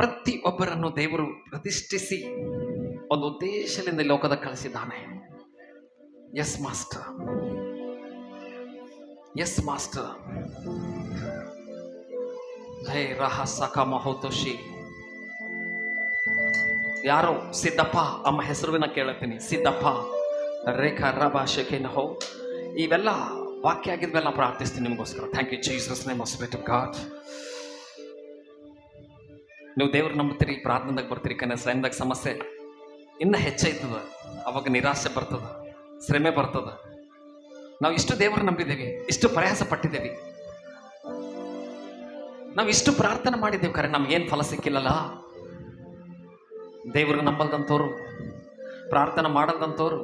ಪ್ರತಿಯೊಬ್ಬರನ್ನು ದೇವರು ಪ್ರತಿಷ್ಠಿಸಿ ಒಂದು ಉದ್ದೇಶದಿಂದ ಈ ಲೋಕದ ಕಳಿಸಿದ್ದಾನೆ. Yes master, yes master. ಹೇ ರಹ ಸಕ ಮಹೋತೋಷಿ. ಯಾರೋ ಸಿದ್ದಪ್ಪ ಅಮ್ಮ ಹೆಸರುವಿನ ಕೇಳುತ್ತೀನಿ. ಸಿದ್ದಪ್ಪ ರೇಖಾ ರಭಾಷೆಕೆ ನಹೋ. ಇವೆಲ್ಲ ವಾಕ್ಯ ಆಗಿದ್ವೆಲ್ಲ ಪ್ರಾರ್ಥಿಸ್ತೀನಿ ನಿಮಗೋಸ್ಕರ. Thank you Jesus name of spirit of God. ನೀವು ದೇವ್ರು ನಂಬ್ತೀರಿ, ಪ್ರಾರ್ಥನೆದಾಗ ಬರ್ತೀರಿ, ಕನಸದಾಗ ಸಮಸ್ಯೆ ಇನ್ನೂ ಹೆಚ್ಚಾಯ್ತದ. ಅವಾಗ ನಿರಾಶೆ ಬರ್ತದ, ಶ್ರಮೆ ಬರ್ತದ. ನಾವು ಇಷ್ಟು ದೇವರು ನಂಬಿದ್ದೇವೆ, ಇಷ್ಟು ಪ್ರಯಾಸ ಪಟ್ಟಿದ್ದೇವೆ, ನಾವು ಇಷ್ಟು ಪ್ರಾರ್ಥನೆ ಮಾಡಿದ್ದೇವೆ, ಖರೆ ನಮ್ಗೇನು ಫಲ ಸಿಕ್ಕಿಲ್ಲಲ್ಲ. ದೇವ್ರಿಗೆ ನಂಬಲ್ದಂಥವ್ರು, ಪ್ರಾರ್ಥನೆ ಮಾಡಲ್ದಂಥವ್ರು,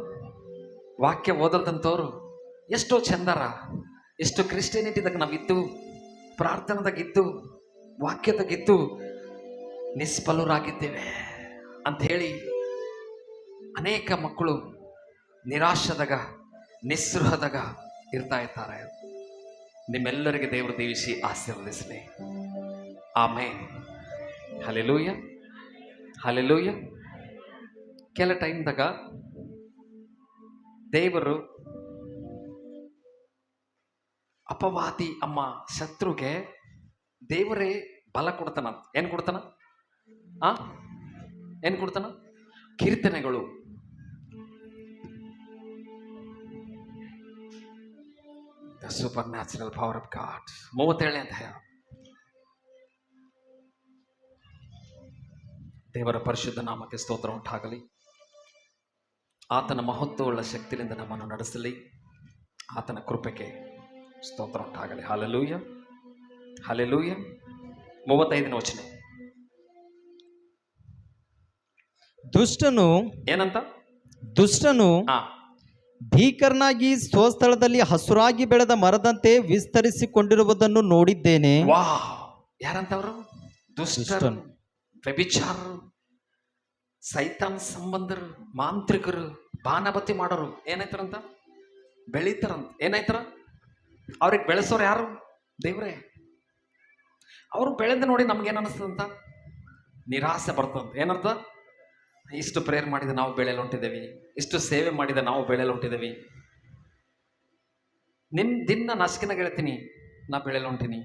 ವಾಕ್ಯ ಓದಲ್ದಂಥವ್ರು ಎಷ್ಟೋ ಚಂದರ. ಎಷ್ಟು ಕ್ರಿಶ್ಚಿಯನಿಟಿದಾಗ ನಾವಿದ್ದು, ಪ್ರಾರ್ಥನೆದಾಗಿದ್ದು, ವಾಕ್ಯದಾಗಿದ್ದು ನಿಷ್ಫಲರಾಗಿದ್ದೇವೆ ಅಂಥೇಳಿ ಅನೇಕ ಮಕ್ಕಳು ನಿರಾಶದಾಗ, ನಿಸ್ಸೃಹದಾಗ ಇರ್ತಾ ಇರ್ತಾರೆ. ನಿಮ್ಮೆಲ್ಲರಿಗೆ ದೇವರು ದೀವಿಸಿ ಆಶೀರ್ವದಿಸಲಿ. ಆಮೇನ್. Hallelujah, hallelujah. ಕೆಲ ಟೈಮ್ದಾಗ ದೇವರು ಅಪವಾದಿ ಅಮ್ಮ ಶತ್ರುಗೆ ದೇವರೇ ಬಲ ಕೊಡ್ತಾನ. ಏನು ಕೊಡ್ತಾನ? ಏನು ಕೊಡ್ತಾನ? ಕೀರ್ತನೆಗಳು. The supernatural power of God. 37ನೇ ಅಧ್ಯಾಯ. ದೇವರ ಪರಿಶುದ್ಧ ನಾಮಕ್ಕೆ ಸ್ತೋತ್ರ ಉಂಟಾಗಲಿ. ಆತನ ಮಹತ್ವವುಳ್ಳ ಶಕ್ತಿಯಿಂದ ನಮ್ಮನ್ನು ನಡೆಸಲಿ. ಆತನ ಕೃಪೆಗೆ ಸ್ತೋತ್ರ ಉಂಟಾಗಲಿ. Hallelujah, hallelujah. 35ನೇ ವಚನ. ದುಷ್ಟನು ಏನಂತ? ದುಷ್ಟನು ಭೀಕರನಾಗಿ ಸ್ವಸ್ಥಳದಲ್ಲಿ ಹಸುರಾಗಿ ಬೆಳೆದ ಮರದಂತೆ ವಿಸ್ತರಿಸಿಕೊಂಡಿರುವುದನ್ನು ನೋಡಿದ್ದೇನೆ. ವಾ, ಯಾರಂತವರು? ದುಷ್ಟರು, ವ್ಯಭಿಚಾರರು, ಸೈತಾನ್ ಸಂಬಂಧರು, ಮಾಂತ್ರಿಕರು, ಬಾನಬತ್ತಿ ಮಾಡೋರು ಏನಾಯ್ತಾರಂತ? ಬೆಳೀತಾರಂತ. ಏನಾಯ್ತಾರ? ಅವ್ರಿಗೆ ಬೆಳೆಸೋರು ಯಾರು? ದೇವ್ರೇ. ಅವರು ಬೆಳೆದ ನೋಡಿ ನಮ್ಗೇನು ಅನಿಸ್ತದಂತ? ನಿರಾಸೆ ಬರ್ತದಂತ. ಏನರ್ಥ? ಇಷ್ಟು ಪ್ರೇಯರ್ ಮಾಡಿದ ನಾವು ಬೆಳೆಯಲು ಹೊಂಟಿದ್ದೇವೆ, ಇಷ್ಟು ಸೇವೆ ಮಾಡಿದ ನಾವು ಬೆಳೆಯಲು ಹೊಂಟಿದ್ದೇವೆ. ದಿನ ನಾಚಿಕೆನಾಗ ಹೇಳ್ತೀನಿ, ನಾ ಬೆಳೆಯಲು ಹೊಂಟೀನಿ.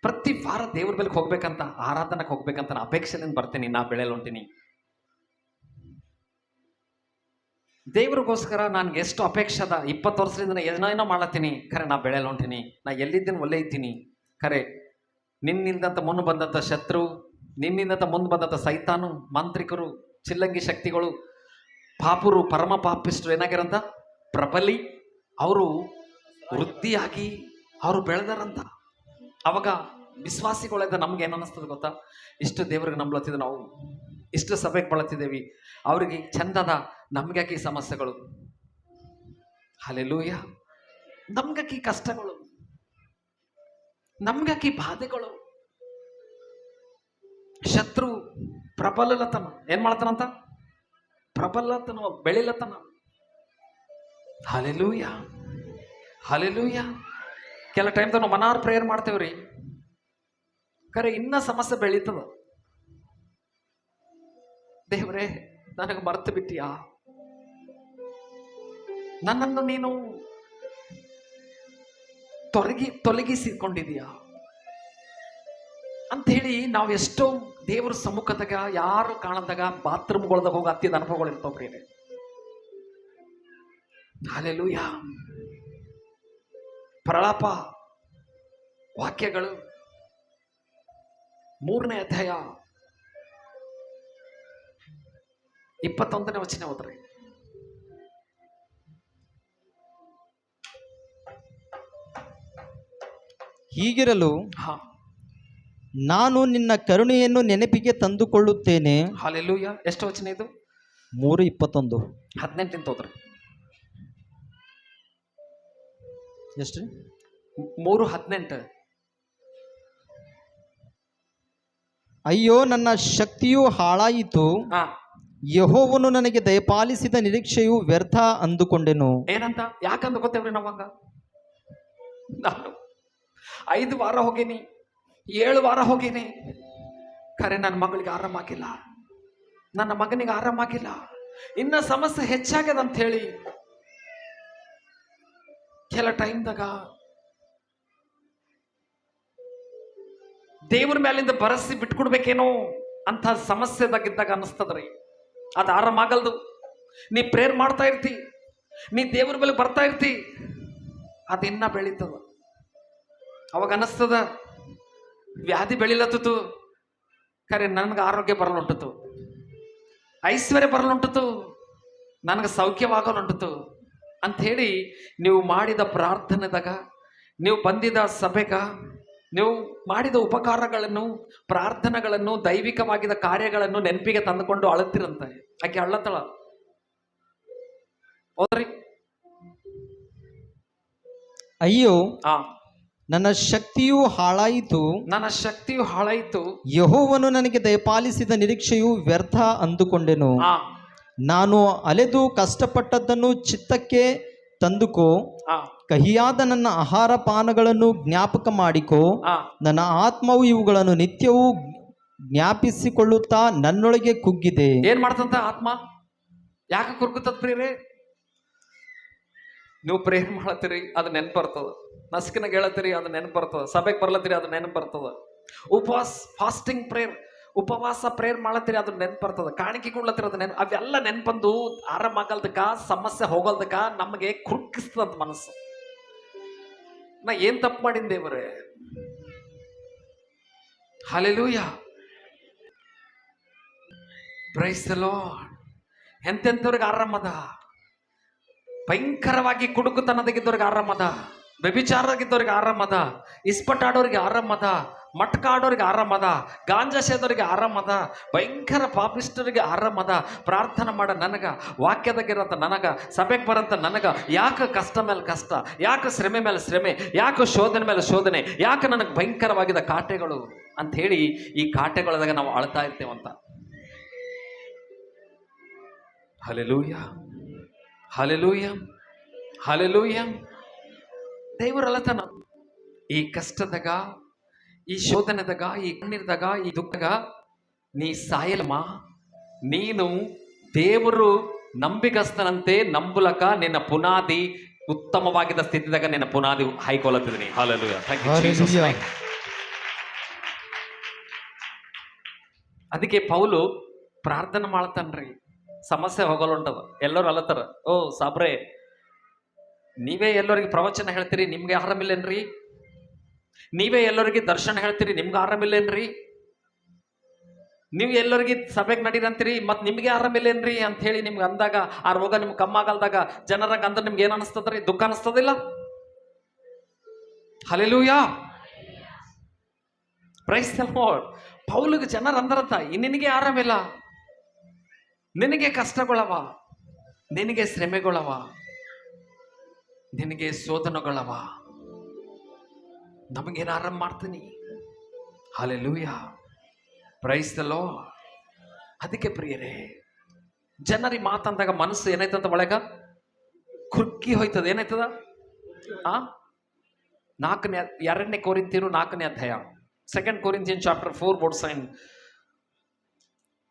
ಪ್ರತಿ ವಾರ ದೇವ್ರ ಬೆಲೆಗೆ ಹೋಗ್ಬೇಕಂತ, ಆರಾಧನೆಗೆ ಹೋಗ್ಬೇಕಂತ ನಾ ಅಪೇಕ್ಷೆಯಿಂದ ಬರ್ತೀನಿ. ನಾ ಬೆಳೆಯಲು ಹೊಂಟೀನಿ. ದೇವ್ರಿಗೋಸ್ಕರ ನನ್ಗೆ ಎಷ್ಟು ಅಪೇಕ್ಷೆ ಅದ. 20 ವರ್ಷದಿಂದ ಏನೋ ಮಾಡತ್ತೀನಿ, ಖರೆ ನಾ ಬೆಳೆಯಲು ಹೊಂಟೀನಿ. ನಾ ಎಲ್ಲಿದ್ದೀನಿ ಒಳ್ಳೆ ಇದ್ದೀನಿ. ಖರೆ ನಿನ್ನಿಂದಂತ ಮುಂದೆ ಬಂದಂಥ ಶತ್ರು, ನಿನ್ನಿಂದಂತ ಮುಂದೆ ಬಂದಂಥ ಸೈತಾನು, ಮಾಂತ್ರಿಕರು, ಚಿಲ್ಲಂಗಿ ಶಕ್ತಿಗಳು, ಪಾಪರು, ಪರಮ ಪಾಪಿಸ್ಟರು ಏನಾಗ್ಯಾರಂತ? ಪ್ರಬಲಿ. ಅವರು ವೃದ್ಧಿಯಾಗಿ ಅವರು ಬೆಳೆದಾರಂತ. ಅವಾಗ ವಿಶ್ವಾಸಿಗಳಿಂದ ನಮ್ಗೆ ಏನು ಅನ್ನಿಸ್ತದೆ ಗೊತ್ತಾ? ಇಷ್ಟು ದೇವ್ರಿಗೆ ನಂಬ್ಲತ್ತಿದ್ದು ನಾವು, ಇಷ್ಟು ಸಭೆಗೆ ಬಳತ್ತಿದ್ದೇವೆ, ಅವ್ರಿಗೆ ಚಂದದ, ನಮ್ಗ್ಯಾಕೆ ಈ ಸಮಸ್ಯೆಗಳು? ಹಲ್ಲೆಲೂಯ. ನಮ್ಗ್ಯಾಕೆ ಈ ಕಷ್ಟಗಳು? ನಮ್ಗ್ಯಾಕೆ ಈ ಬಾಧೆಗಳು? ಶತ್ರು ಪ್ರಬಲತನ ಏನ್ ಮಾಡ್ತಾನಂತ? ಪ್ರಬಲತನ ಬೆಳಿಲತನ. Hallelujah, hallelujah. ಕೆಲ ಟೈಮ್ ನಾವು ಮನಾರ್ ಪ್ರೇಯರ್ ಮಾಡ್ತೇವ್ರಿ, ಖರೆ ಇನ್ನ ಸಮಸ್ಯೆ ಬೆಳೀತದ. ದೇವ್ರೇ, ನನಗೆ ಮರ್ತು ಬಿಟ್ಟಿಯಾ? ನನ್ನನ್ನು ನೀನು ತೊಲಗಿಸಿಕೊಂಡಿದೀಯಾ ಅಂತ ಹೇಳಿ ನಾವು ಎಷ್ಟೋ ದೇವ್ರ ಸಮ್ಮುಖದಾಗ, ಯಾರು ಕಾಣದಾಗ ಬಾತ್ರೂಮ್ಗಳದಾಗ ಹೋಗಿ ಹತ್ತಿದ ಅನುಭವಗಳು ಇರ್ತಾವ್ರಿ. ಹಲ್ಲೆಲೂಯ. ಪ್ರಲಾಪ ವಾಕ್ಯಗಳು 3ನೇ ಅಧ್ಯಾಯ 21ನೇ ವಚನ ಓದ್ರಿ. ಹೀಗಿರಲು ನಾನು ನಿನ್ನ ಕರುಣೆಯನ್ನು ನೆನಪಿಗೆ ತಂದುಕೊಳ್ಳುತ್ತೇನೆ. ಹಲ್ಲೆಲೂಯ. ಎಷ್ಟು ವಚನ ಇದು? 3:21. 18 ಹೋದ್ರಿ. ಎಷ್ಟು? 3:18. ಅಯ್ಯೋ, ನನ್ನ ಶಕ್ತಿಯು ಹಾಳಾಯಿತು, ಯೆಹೋವನು ನನಗೆ ದಯಪಾಲಿಸಿದ ನಿರೀಕ್ಷೆಯು ವ್ಯರ್ಥ ಅಂದುಕೊಂಡೆನು. ಏನಂತ? ಯಾಕಂದು ಗೊತ್ತೇವ್ರಿ ನಾವಾಗ? ನಾನು 5 ವಾರ ಹೋಗೀನಿ, 7 ವಾರ ಹೋಗೀನಿ, ಖರೆ ನನ್ನ ಮಗಳಿಗೆ ಆರಾಮಾಗಿಲ್ಲ, ನನ್ನ ಮಗನಿಗೆ ಆರಾಮಾಗಿಲ್ಲ, ಇನ್ನ ಸಮಸ್ಯೆ ಹೆಚ್ಚಾಗ್ಯದ ಅಂತ ಹೇಳಿ ಕೆಲ ಟೈಮ್ದಾಗ ದೇವ್ರ ಮೇಲಿಂದ ಭರಸಿ ಬಿಟ್ಕೊಡ್ಬೇಕೇನೋ ಅಂತ ಸಮಸ್ಯೆದಾಗಿದ್ದಾಗ ಅನಿಸ್ತದ್ರಿ. ಅದು ಆರಾಮಾಗಲ್ದು. ನೀ ಪ್ರೇಯರ್ ಮಾಡ್ತಾ ಇರ್ತಿ, ನೀ ದೇವ್ರ ಮೇಲೆ ಬರ್ತಾ ಇರ್ತಿ, ಅದಿನ್ನ ಬೆಳೀತದ. ಅವಾಗ ಅನಿಸ್ತದ ವ್ಯಾಧಿ ಬೆಳಿಲತ್ತಿತು, ಖರೆ ನನ್ಗೆ ಆರೋಗ್ಯ ಬರಲುಂಟಿತು, ಐಶ್ವರ್ಯ ಬರಲುಂಟಿತು, ನನಗೆ ಸೌಖ್ಯವಾಗಲುಂಟಿತು ಅಂಥೇಳಿ ನೀವು ಮಾಡಿದ ಪ್ರಾರ್ಥನೆದಾಗ, ನೀವು ಬಂದಿದ್ದ ಸಭೆಗ, ನೀವು ಮಾಡಿದ ಉಪಕಾರಗಳನ್ನು, ಪ್ರಾರ್ಥನೆಗಳನ್ನು, ದೈವಿಕವಾಗಿದ್ದ ಕಾರ್ಯಗಳನ್ನು ನೆನಪಿಗೆ ತಂದುಕೊಂಡು ಅಳುತ್ತಿರಂತೆ. ಆಕೆ ಅಳ್ಳತ್ತಳ. ಹೌದ್ರಿ? ಅಯ್ಯೋ ಆ ನನ್ನ ಶಕ್ತಿಯು ಹಾಳಾಯಿತು, ನನ್ನ ಶಕ್ತಿಯು ಹಾಳಾಯಿತು, ಯೆಹೋವನು ನನಗೆ ದಯಪಾಲಿಸಿದ ನಿರೀಕ್ಷೆಯು ವ್ಯರ್ಥ ಅಂದುಕೊಂಡೆನು. ಆ ನಾನು ಅಲೆದು ಕಷ್ಟಪಟ್ಟದ್ದನ್ನು ಚಿತ್ತಕ್ಕೆ ತಂದುಕೋ, ಆ ಕಹಿಯಾದ ನನ್ನ ಆಹಾರ ಪಾನಗಳನ್ನು ಜ್ಞಾಪಕ ಮಾಡಿಕೋ. ಆ ನನ್ನ ಆತ್ಮವು ಇವುಗಳನ್ನು ನಿತ್ಯವೂ ಜ್ಞಾಪಿಸಿಕೊಳ್ಳುತ್ತಾ ನನ್ನೊಳಗೆ ಕುಗ್ಗಿದೆ. ಏನ್ ಮಾಡ್ತಂತ ಆತ್ಮ? ಯಾಕೆ ಕುರ್ಗುತ್ತದ ಪ್ರಿಯರೇ? ನೀವು ಪ್ರೇರ್ ಮಾಡತ್ತೀರಿ, ಅದು ನೆನಪು ಬರ್ತದ. ನಸ್ಕಿನಾಗ ಹೇಳತ್ತೀರಿ, ಅದು ನೆನಪು ಬರ್ತದ. ಸಭೆಗೆ ಬರ್ಲತ್ತೀರಿ, ಅದು ನೆನಪು ಬರ್ತದ. ಫಾಸ್ಟಿಂಗ್ ಪ್ರೇಯರ್, ಉಪವಾಸ ಪ್ರೇಯರ್ ಮಾಡತ್ತೀರಿ, ಅದು ನೆನಪು ಬರ್ತದ. ಕಾಣಿಕೆ ಕೊಡ್ಲತ್ತೀರಿ, ಅದು ನೆನಪು. ಅವೆಲ್ಲ ನೆನಪಂದು ಆರಾಮಾಗಲ್ದಕ್ಕ, ಸಮಸ್ಯೆ ಹೋಗಲ್ದಕ್ಕ ನಮಗೆ ಕುರ್ಕಿಸ್ತದಂತ ಮನಸ್ಸು. ನಾ ಏನ್ ತಪ್ಪು ಮಾಡಿನ ದೇವರೇ? Hallelujah, praise the Lord. ಎಂತೆಂಥವ್ರಿಗೆ ಆರಾಮದ, ಭಯಂಕರವಾಗಿ ಕುಡುಕುತನದಾಗಿದ್ದವ್ರಿಗೆ ಆರಾಮದ, ವ್ಯಭಿಚಾರದಾಗಿದ್ದವ್ರಿಗೆ ಆರಾಮದ, ಇಸ್ಪಟ್ ಆಡೋರಿಗೆ ಆರಾಮದ, ಮಟ್ಕ ಆಡೋರಿಗೆ ಆರಾಮದ, ಗಾಂಜಾ ಸೇದೋರಿಗೆ ಆರಾಮದ, ಭಯಂಕರ ಪಾಪಿಸ್ಟರಿಗೆ ಆರಾಮದ. ಪ್ರಾರ್ಥನೆ ಮಾಡ ನನಗ, ವಾಕ್ಯದಾಗಿರಂತ ನನಗ, ಸಭೆಗೆ ಬರಂತ ನನಗ, ಯಾಕೆ ಕಷ್ಟ ಮೇಲೆ ಕಷ್ಟ, ಯಾಕೆ ಶ್ರಮೆ ಮೇಲೆ ಶ್ರಮೆ, ಯಾಕೆ ಶೋಧನೆ ಮೇಲೆ ಶೋಧನೆ, ಯಾಕೆ ನನಗೆ ಭಯಂಕರವಾಗಿದ್ದ ಕಾಟೆಗಳು ಅಂತ ಹೇಳಿ ಈ ಕಾಟೆಗಳದಾಗ ನಾವು ಅಳ್ತಾ ಇರ್ತೇವಂತ. Hallelujah, hallelujah, hallelujah. ದೇವರಲ್ಲತನ ಈ ಕಷ್ಟದಾಗ, ಈ ಶೋಧನೆದಾಗ, ಈ ಕಣ್ಣೀರ್ದಾಗ, ಈ ದುಃಖದಾಗ ನೀ ಸಾಯಲಮ್ಮ. ನೀನು ದೇವರು ನಂಬಿಗಸ್ತನಂತೆ ನಂಬುಲಕ ನಿನ್ನ ಪುನಾದಿ ಉತ್ತಮವಾಗಿದ್ದ ಸ್ಥಿತಿದಾಗ ನಿನ್ನ ಪುನಾದಿ ಹಾಯ್ಕೊಳತಿದ್ದೀನಿ. Hallelujah, thank you Jesus. ಅದಕ್ಕೆ ಪೌಲು ಪ್ರಾರ್ಥನೆ ಮಾಡ್ತಾನ್ರಿ, ಸಮಸ್ಯೆ ಹೋಗಲ್ಲುಂಟದ. ಎಲ್ಲರೂ ಅಲ್ಲತ್ತಾರ, ಓ ಸಾಬ್ರೆ ನೀವೇ ಎಲ್ಲರಿಗೆ ಪ್ರವಚನ ಹೇಳ್ತೀರಿ, ನಿಮ್ಗೆ ಆರಾಮಿಲ್ಲೇನ್ರಿ? ನೀವೇ ಎಲ್ಲರಿಗೆ ದರ್ಶನ ಹೇಳ್ತೀರಿ, ನಿಮ್ಗೆ ಆರಾಮಿಲ್ಲೇನ್ರಿ? ನೀವು ಎಲ್ಲರಿಗೆ ಸಭೆಗೆ ನಡೀರಂತೀರಿ, ಮತ್ ನಿಮ್ಗೆ ಆರಾಮಿಲ್ಲೇನ್ರಿ ಅಂತ ಹೇಳಿ ನಿಮ್ಗೆ ಅಂದಾಗ, ಆ ರೋಗ ನಿಮ್ಗೆ ಕಮ್ಮಾಗಲ್ದಾಗ ಜನರಾಗ ಅಂದ್ರೆ ನಿಮ್ಗೆ ಏನ್ ಅನಿಸ್ತದ್ರಿ? ದುಃಖ ಅನಿಸ್ತದಿಲ್ಲ? Hallelujah, praise the Lord. ಪೌಲಿಗೆ ಜನರು ಅಂದರಂತ, ನಿನಗೆ ಆರಾಮಿಲ್ಲ, ನಿನಗೆ ಕಷ್ಟಗಳವ, ನಿನಗೆ ಶ್ರಮೆಗಳವ, ನಿನಗೆ ಶೋಧನೆಗಳವ, ನಮಗೇನು ಆರಾಮ ಮಾಡ್ತೀನಿ. Hallelujah, praise the Lord. ಅದಕ್ಕೆ ಪ್ರಿಯರೇ, ಜನರಿಗೆ ಮಾತಂದಾಗ ಮನಸ್ಸು ಏನಾಯ್ತಂತ ಒಳಗ ಕುರ್ಕಿ ಹೋಯ್ತದ. ಏನಾಯ್ತದ? 2 ಕೊರಿಂಥಿಯರು 4ನೇ ಅಧ್ಯಾಯ, 2 Corinthians chapter 4 verse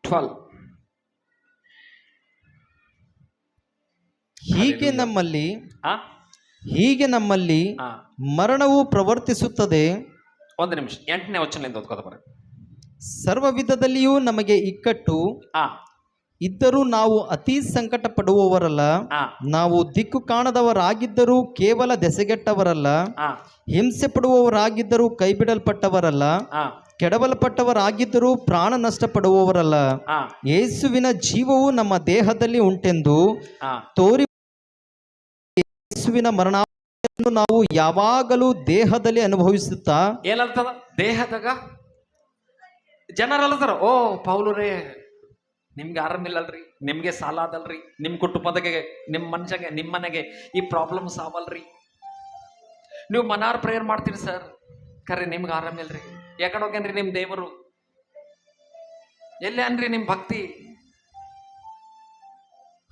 12. ಹೀಗೆ ನಮ್ಮಲ್ಲಿ ಮರಣವು ಪ್ರವರ್ತಿಸುತ್ತದೆ. 1 ನಿಮಿಷ, 8ನೇ ವಚನದಿಂದ ಓದ್ಕೋತ ಬರ. ಸರ್ವ ವಿಧದಲ್ಲಿಯೂ ನಮಗೆ ಇಕ್ಕಟ್ಟು ಇದ್ದರೂ ನಾವು ಅತಿ ಸಂಕಟ ಪಡುವವರಲ್ಲ. ನಾವು ದಿಕ್ಕು ಕಾಣದವರಾಗಿದ್ದರೂ ಕೇವಲ ದೆಸೆಗೆಟ್ಟವರಲ್ಲ. ಹಿಂಸೆ ಪಡುವವರಾಗಿದ್ದರೂ ಕೈ ಬಿಡಲ್ಪಟ್ಟವರಲ್ಲ. ಕೆಡವಲ್ಪಟ್ಟವರಾಗಿದ್ದರೂ ಪ್ರಾಣ ನಷ್ಟ ಪಡುವವರಲ್ಲ. ಯೇಸುವಿನ ಜೀವವು ನಮ್ಮ ದೇಹದಲ್ಲಿ ಉಂಟೆಂದು ತೋರಿ ಯೇಸುವಿನ ಮರಣವನ್ನು ನಾವು ಯಾವಾಗಲೂ ದೇಹದಲ್ಲಿ ಅನುಭವಿಸುತ್ತಾ. ಏನಲ್ತದ ದೇಹದಾಗ? ಜನರಲ್ಲದಾರ, ಓ ಪೌಲರೇ ನಿಮ್ಗೆ ಆರಾಮಿಲ್ಲಲ್ರಿ, ನಿಮ್ಗೆ ಸಾಲ ಅದಲ್ರಿ, ನಿಮ್ ಕುಟುಂಬದಾಗೆ, ನಿಮ್ಮ ಮನುಷ್ಯಗೆ, ನಿಮ್ಮ ಮನೆಗೆ ಈ ಪ್ರಾಬ್ಲಮ್ಸ್ ಅವಲ್ರಿ, ನೀವು ಮನಾರ್ ಪ್ರೇಯರ್ ಮಾಡ್ತೀರಿ ಸರ್, ಖರೆ ನಿಮ್ಗೆ ಆರಾಮಿಲ್ರಿ. ಯಾಕಡೆ ಹೋಗ್ಯಾನ್ರಿ ನಿಮ್ ದೇವರು? ಎಲ್ಲೇ ಅನ್ರಿ ನಿಮ್ ಭಕ್ತಿ?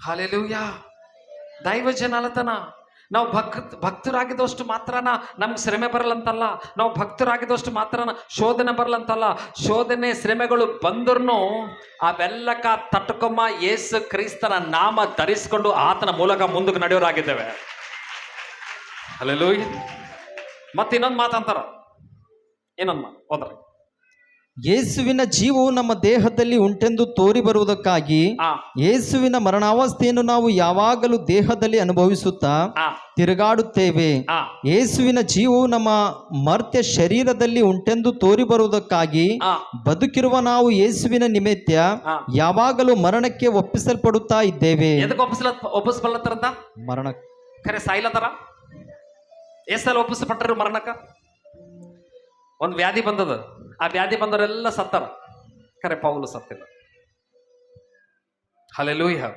ಹಲ್ಲೆಲೂಯಾ. ದೈವ ಜನ ಅಲತನ ನಾವು ಭಕ್ತರಾಗಿದ್ದಷ್ಟು ಮಾತ್ರನ ನಮ್ಗೆ ಶ್ರಮೆ ಬರಲ್ಲಂತಲ್ಲ. ನಾವು ಭಕ್ತರಾಗಿದ್ದಷ್ಟು ಮಾತ್ರನ ಶೋಧನೆ ಬರಲ್ಲಂತಲ್ಲ. ಶೋಧನೆ ಶ್ರಮೆಗಳು ಬಂದ್ರೂ ಅವೆಲ್ಲಕ್ಕ ತಟ್ಕೊಮ್ಮ ಯೇಸು ಕ್ರಿಸ್ತನ ನಾಮ ಧರಿಸಿಕೊಂಡು ಆತನ ಮೂಲಕ ಮುಂದಕ್ಕೆ ನಡೆಯೋರಾಗಿದ್ದೇವೆ. ಹಲ್ಲೆಲೂಯಾ. ಮತ್ತೆ ಇನ್ನೊಂದು ಮಾತಂತಾರ, ಇನ್ನೊಂದು ಮಾತು ಹೋದ್ರಿ. ಯೇಸುವಿನ ಜೀವವು ನಮ್ಮ ದೇಹದಲ್ಲಿ ಉಂಟೆಂದು ತೋರಿ ಬರುವುದಕ್ಕಾಗಿ ಯೇಸುವಿನ ಮರಣಾವಸ್ಥೆಯನ್ನು ನಾವು ಯಾವಾಗಲೂ ದೇಹದಲ್ಲಿ ಅನುಭವಿಸುತ್ತಾ ತಿರುಗಾಡುತ್ತೇವೆ. ಯೇಸುವಿನ ಜೀವವು ನಮ್ಮ ಮರ್ತ್ಯ ಶರೀರದಲ್ಲಿ ಉಂಟೆಂದು ತೋರಿ ಬರುವುದಕ್ಕಾಗಿ ಬದುಕಿರುವ ನಾವು ಯೇಸುವಿನ ನಿಮಿತ್ತ ಯಾವಾಗಲೂ ಮರಣಕ್ಕೆ ಒಪ್ಪಿಸಲ್ಪಡುತ್ತಾ ಇದ್ದೇವೆ. ಒಪ್ಪಿಸಬಲ್ಲತ್ತಾರಂತ ಮರಣ ಖರೆ ಸಾಯ್ಲತ್ತಾರ. ಎಷ್ಟಲ್ಲಿ ಒಪ್ಪಿಸಪಟ್ಟರು ಮರಣಕ್ಕ? ಒಂದು ವ್ಯಾಧಿ ಬಂದದ, ಆ ವ್ಯಾಧಿ ಬಂದವರೆಲ್ಲ ಸತ್ತಾರ, ಖರೆ ಪೌಲು ಸತ್ತಿಲ್ಲ. ಹಲ್ಲೆಲೂಯಾ.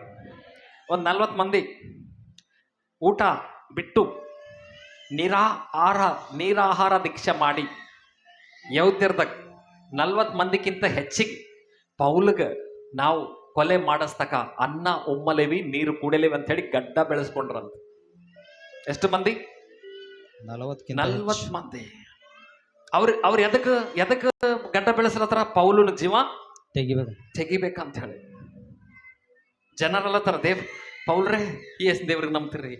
ಒಂದು 40 ಮಂದಿ ಊಟ ಬಿಟ್ಟು ನೀರಾಹಾರ ದೀಕ್ಷೆ ಮಾಡಿ ಯೌದ್ಯರ್ದಾಗ 40 ಮಂದಿಗಿಂತ ಹೆಚ್ಚಿಗೆ ಪೌಲ್ಗೆ ನಾವು ಕೊಲೆ ಮಾಡಿಸ್ತಕ ಅನ್ನ ಉಮ್ಮಲೇವಿ ನೀರು ಕುಡಿಲೇವಿ ಅಂತ ಹೇಳಿ ಗಡ್ಡ ಬೆಳೆಸ್ಕೊಂಡ್ರಂತ. ಎಷ್ಟು ಮಂದಿ? 40 ಮಂದಿ. ಅವ್ರು ಎದಕ್ಕೆ ಗಡ್ಡ ಬೆಳೆಸ್ಲತ್ತಾರ? ಪೌಲನ ಜೀವ ತೆಗಿಬೇಕಂತ ಹೇಳಿ. ಜನರಲ್ಲತ್ತಾರ, ಪೌಲ್ರೇ ಎಸ್ ದೇವ್ರಿಗೆ ನಂಬ್ತಿರ್ರಿ,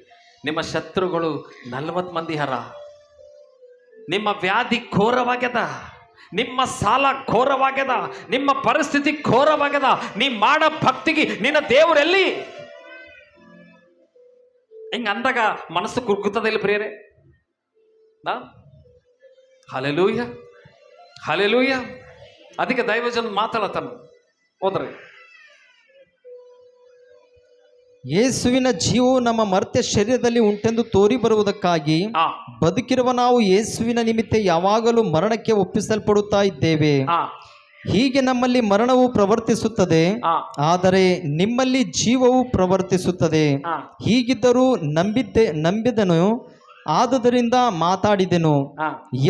ನಿಮ್ಮ ಶತ್ರುಗಳು 40 ಮಂದಿ ಹರ, ನಿಮ್ಮ ವ್ಯಾಧಿ ಘೋರವಾಗ್ಯದ, ನಿಮ್ಮ ಸಾಲ ಘೋರವಾಗ್ಯದ, ನಿಮ್ಮ ಪರಿಸ್ಥಿತಿ ಘೋರವಾಗ್ಯದ, ನೀ ಮಾಡ ಭಕ್ತಿಗೆ ನಿನ್ನ ದೇವರೆಲ್ಲಿ? ಹಿಂಗ ಅಂದಾಗ ಮನಸ್ಸು ಕುಗ್ಗುತ್ತದೆ ಇಲ್ಲ ಪ್ರಿಯರೇ? Hallelujah, hallelujah. ಅದಕ್ಕೆ ದೈವಜನ ಮಾತಾಡತಾನ, ಹೋದ್ರಿ. ಯೇಸುವಿನ ಜೀವವು ನಮ್ಮ ಮರ್ತ್ಯ ಶರೀರದಲ್ಲಿ ಉಂಟೆಂದು ತೋರಿ ಬರುವುದಕ್ಕಾಗಿ ಬದುಕಿರುವ ನಾವು ಯೇಸುವಿನ ನಿಮಿತ್ತ ಯಾವಾಗಲೂ ಮರಣಕ್ಕೆ ಒಪ್ಪಿಸಲ್ಪಡುತ್ತಾ ಇದ್ದೇವೆ. ಹೀಗೆ ನಮ್ಮಲ್ಲಿ ಮರಣವು ಪ್ರವರ್ತಿಸುತ್ತದೆ, ಆದರೆ ನಿಮ್ಮಲ್ಲಿ ಜೀವವು ಪ್ರವರ್ತಿಸುತ್ತದೆ. ಹೀಗಿದ್ದರೂ ನಂಬಿದನು, ಆದುದರಿಂದ ಮಾತಾಡಿದೆನು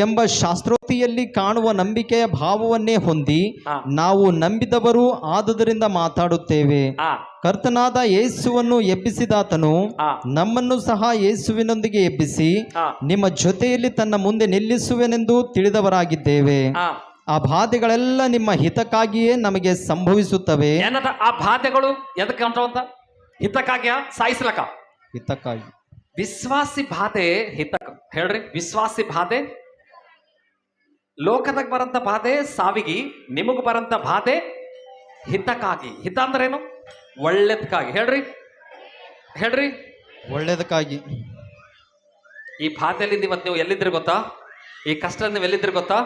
ಎಂಬ ಶಾಸ್ತ್ರೋಕ್ತಿಯಲ್ಲಿ ಕಾಣುವ ನಂಬಿಕೆಯ ಭಾವವನ್ನೇ ಹೊಂದಿ ನಾವು ನಂಬಿದವರು ಆದುದರಿಂದ ಮಾತಾಡುತ್ತೇವೆ. ಕರ್ತನಾದ ಯೇಸುವನ್ನು ಎಬ್ಬಿಸಿದಾತನು ನಮ್ಮನ್ನು ಸಹ ಯೇಸುವಿನೊಂದಿಗೆ ಎಬ್ಬಿಸಿ ನಿಮ್ಮ ಜೊತೆಯಲ್ಲಿ ತನ್ನ ಮುಂದೆ ನಿಲ್ಲಿಸುವೆನೆಂದು ತಿಳಿದವರಾಗಿದ್ದೇವೆ. ಆ ಬಾಧೆಗಳೆಲ್ಲ ನಿಮ್ಮ ಹಿತಕ್ಕಾಗಿಯೇ ನಮಗೆ ಸಂಭವಿಸುತ್ತವೆ. ಆ ಬಾಧೆಗಳು ಎದಕ್ಕೆ ಅಂತ? ಹಿತಕ್ಕಾಗಿಯ ಸಾಯಿಸ್ಲಕ? ಹಿತಕ್ಕಾಗಿ. ವಿಶ್ವಾಸಿ ಬಾಧೆ ಹಿತಕ ಹೇಳ್ರಿ. ವಿಶ್ವಾಸಿ ಬಾಧೆ ಲೋಕದಾಗ ಬರಂತ ಬಾಧೆ ಸಾವಿಗೆ, ನಿಮಗ್ ಬರಂತ ಬಾಧೆ ಹಿತಕ್ಕಾಗಿ. ಹಿತ ಅಂದ್ರೆ ಏನು? ಒಳ್ಳೇದಕ್ಕಾಗಿ. ಹೇಳ್ರಿ, ಹೇಳ್ರಿ, ಒಳ್ಳೇದಕ್ಕಾಗಿ. ಈ ಬಾಧೆಯಲ್ಲಿ ಇವತ್ತು ನೀವು ಎಲ್ಲಿದ್ರಿ ಗೊತ್ತಾ? ಈ ಕಷ್ಟದಲ್ಲಿ ನೀವು ಎಲ್ಲಿದ್ರಿ ಗೊತ್ತಾ?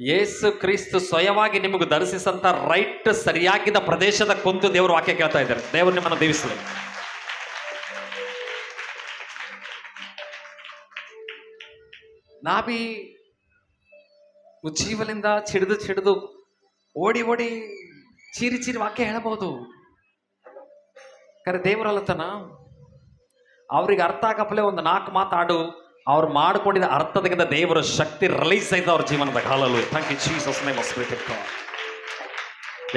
ಯೇಸು ಕ್ರಿಸ್ತು ಸ್ವಯವಾಗಿ ನಿಮಗೆ ದರ್ಶಿಸಂತ ರೈಟ್ ಸರಿಯಾಗಿದ್ದ ಪ್ರದೇಶದ ಕುಂತು ದೇವರು ವಾಕ್ಯ ಕೇಳ್ತಾ ಇದ್ದಾರೆ. ದೇವರು ನಿಮ್ಮನ್ನು ದೀವಿಸಲಿ. ನಾಭಿ ಉಜ್ಜೀವಲಿಂದ ಚಿಡಿದು ಓಡಿ ಚೀರಿ ವಾಕ್ಯ ಹೇಳಬಹುದು. ಕರೆ ದೇವರಲ್ಲತನ ಅವ್ರಿಗೆ ಅರ್ಥ ಆಗಪ್ಪಲೆ ಒಂದು 4 ಮಾತಾಡು, ಅವ್ರು ಮಾಡ್ಕೊಂಡಿದ್ದ ಅರ್ಥದಿಂದ ದೇವರ ಶಕ್ತಿ ರಿಲೀಸ್ ಆಯ್ತು ಅವ್ರ ಜೀವನದಾಗ. Hallelujah. Thank you Jesus name of spirit of God.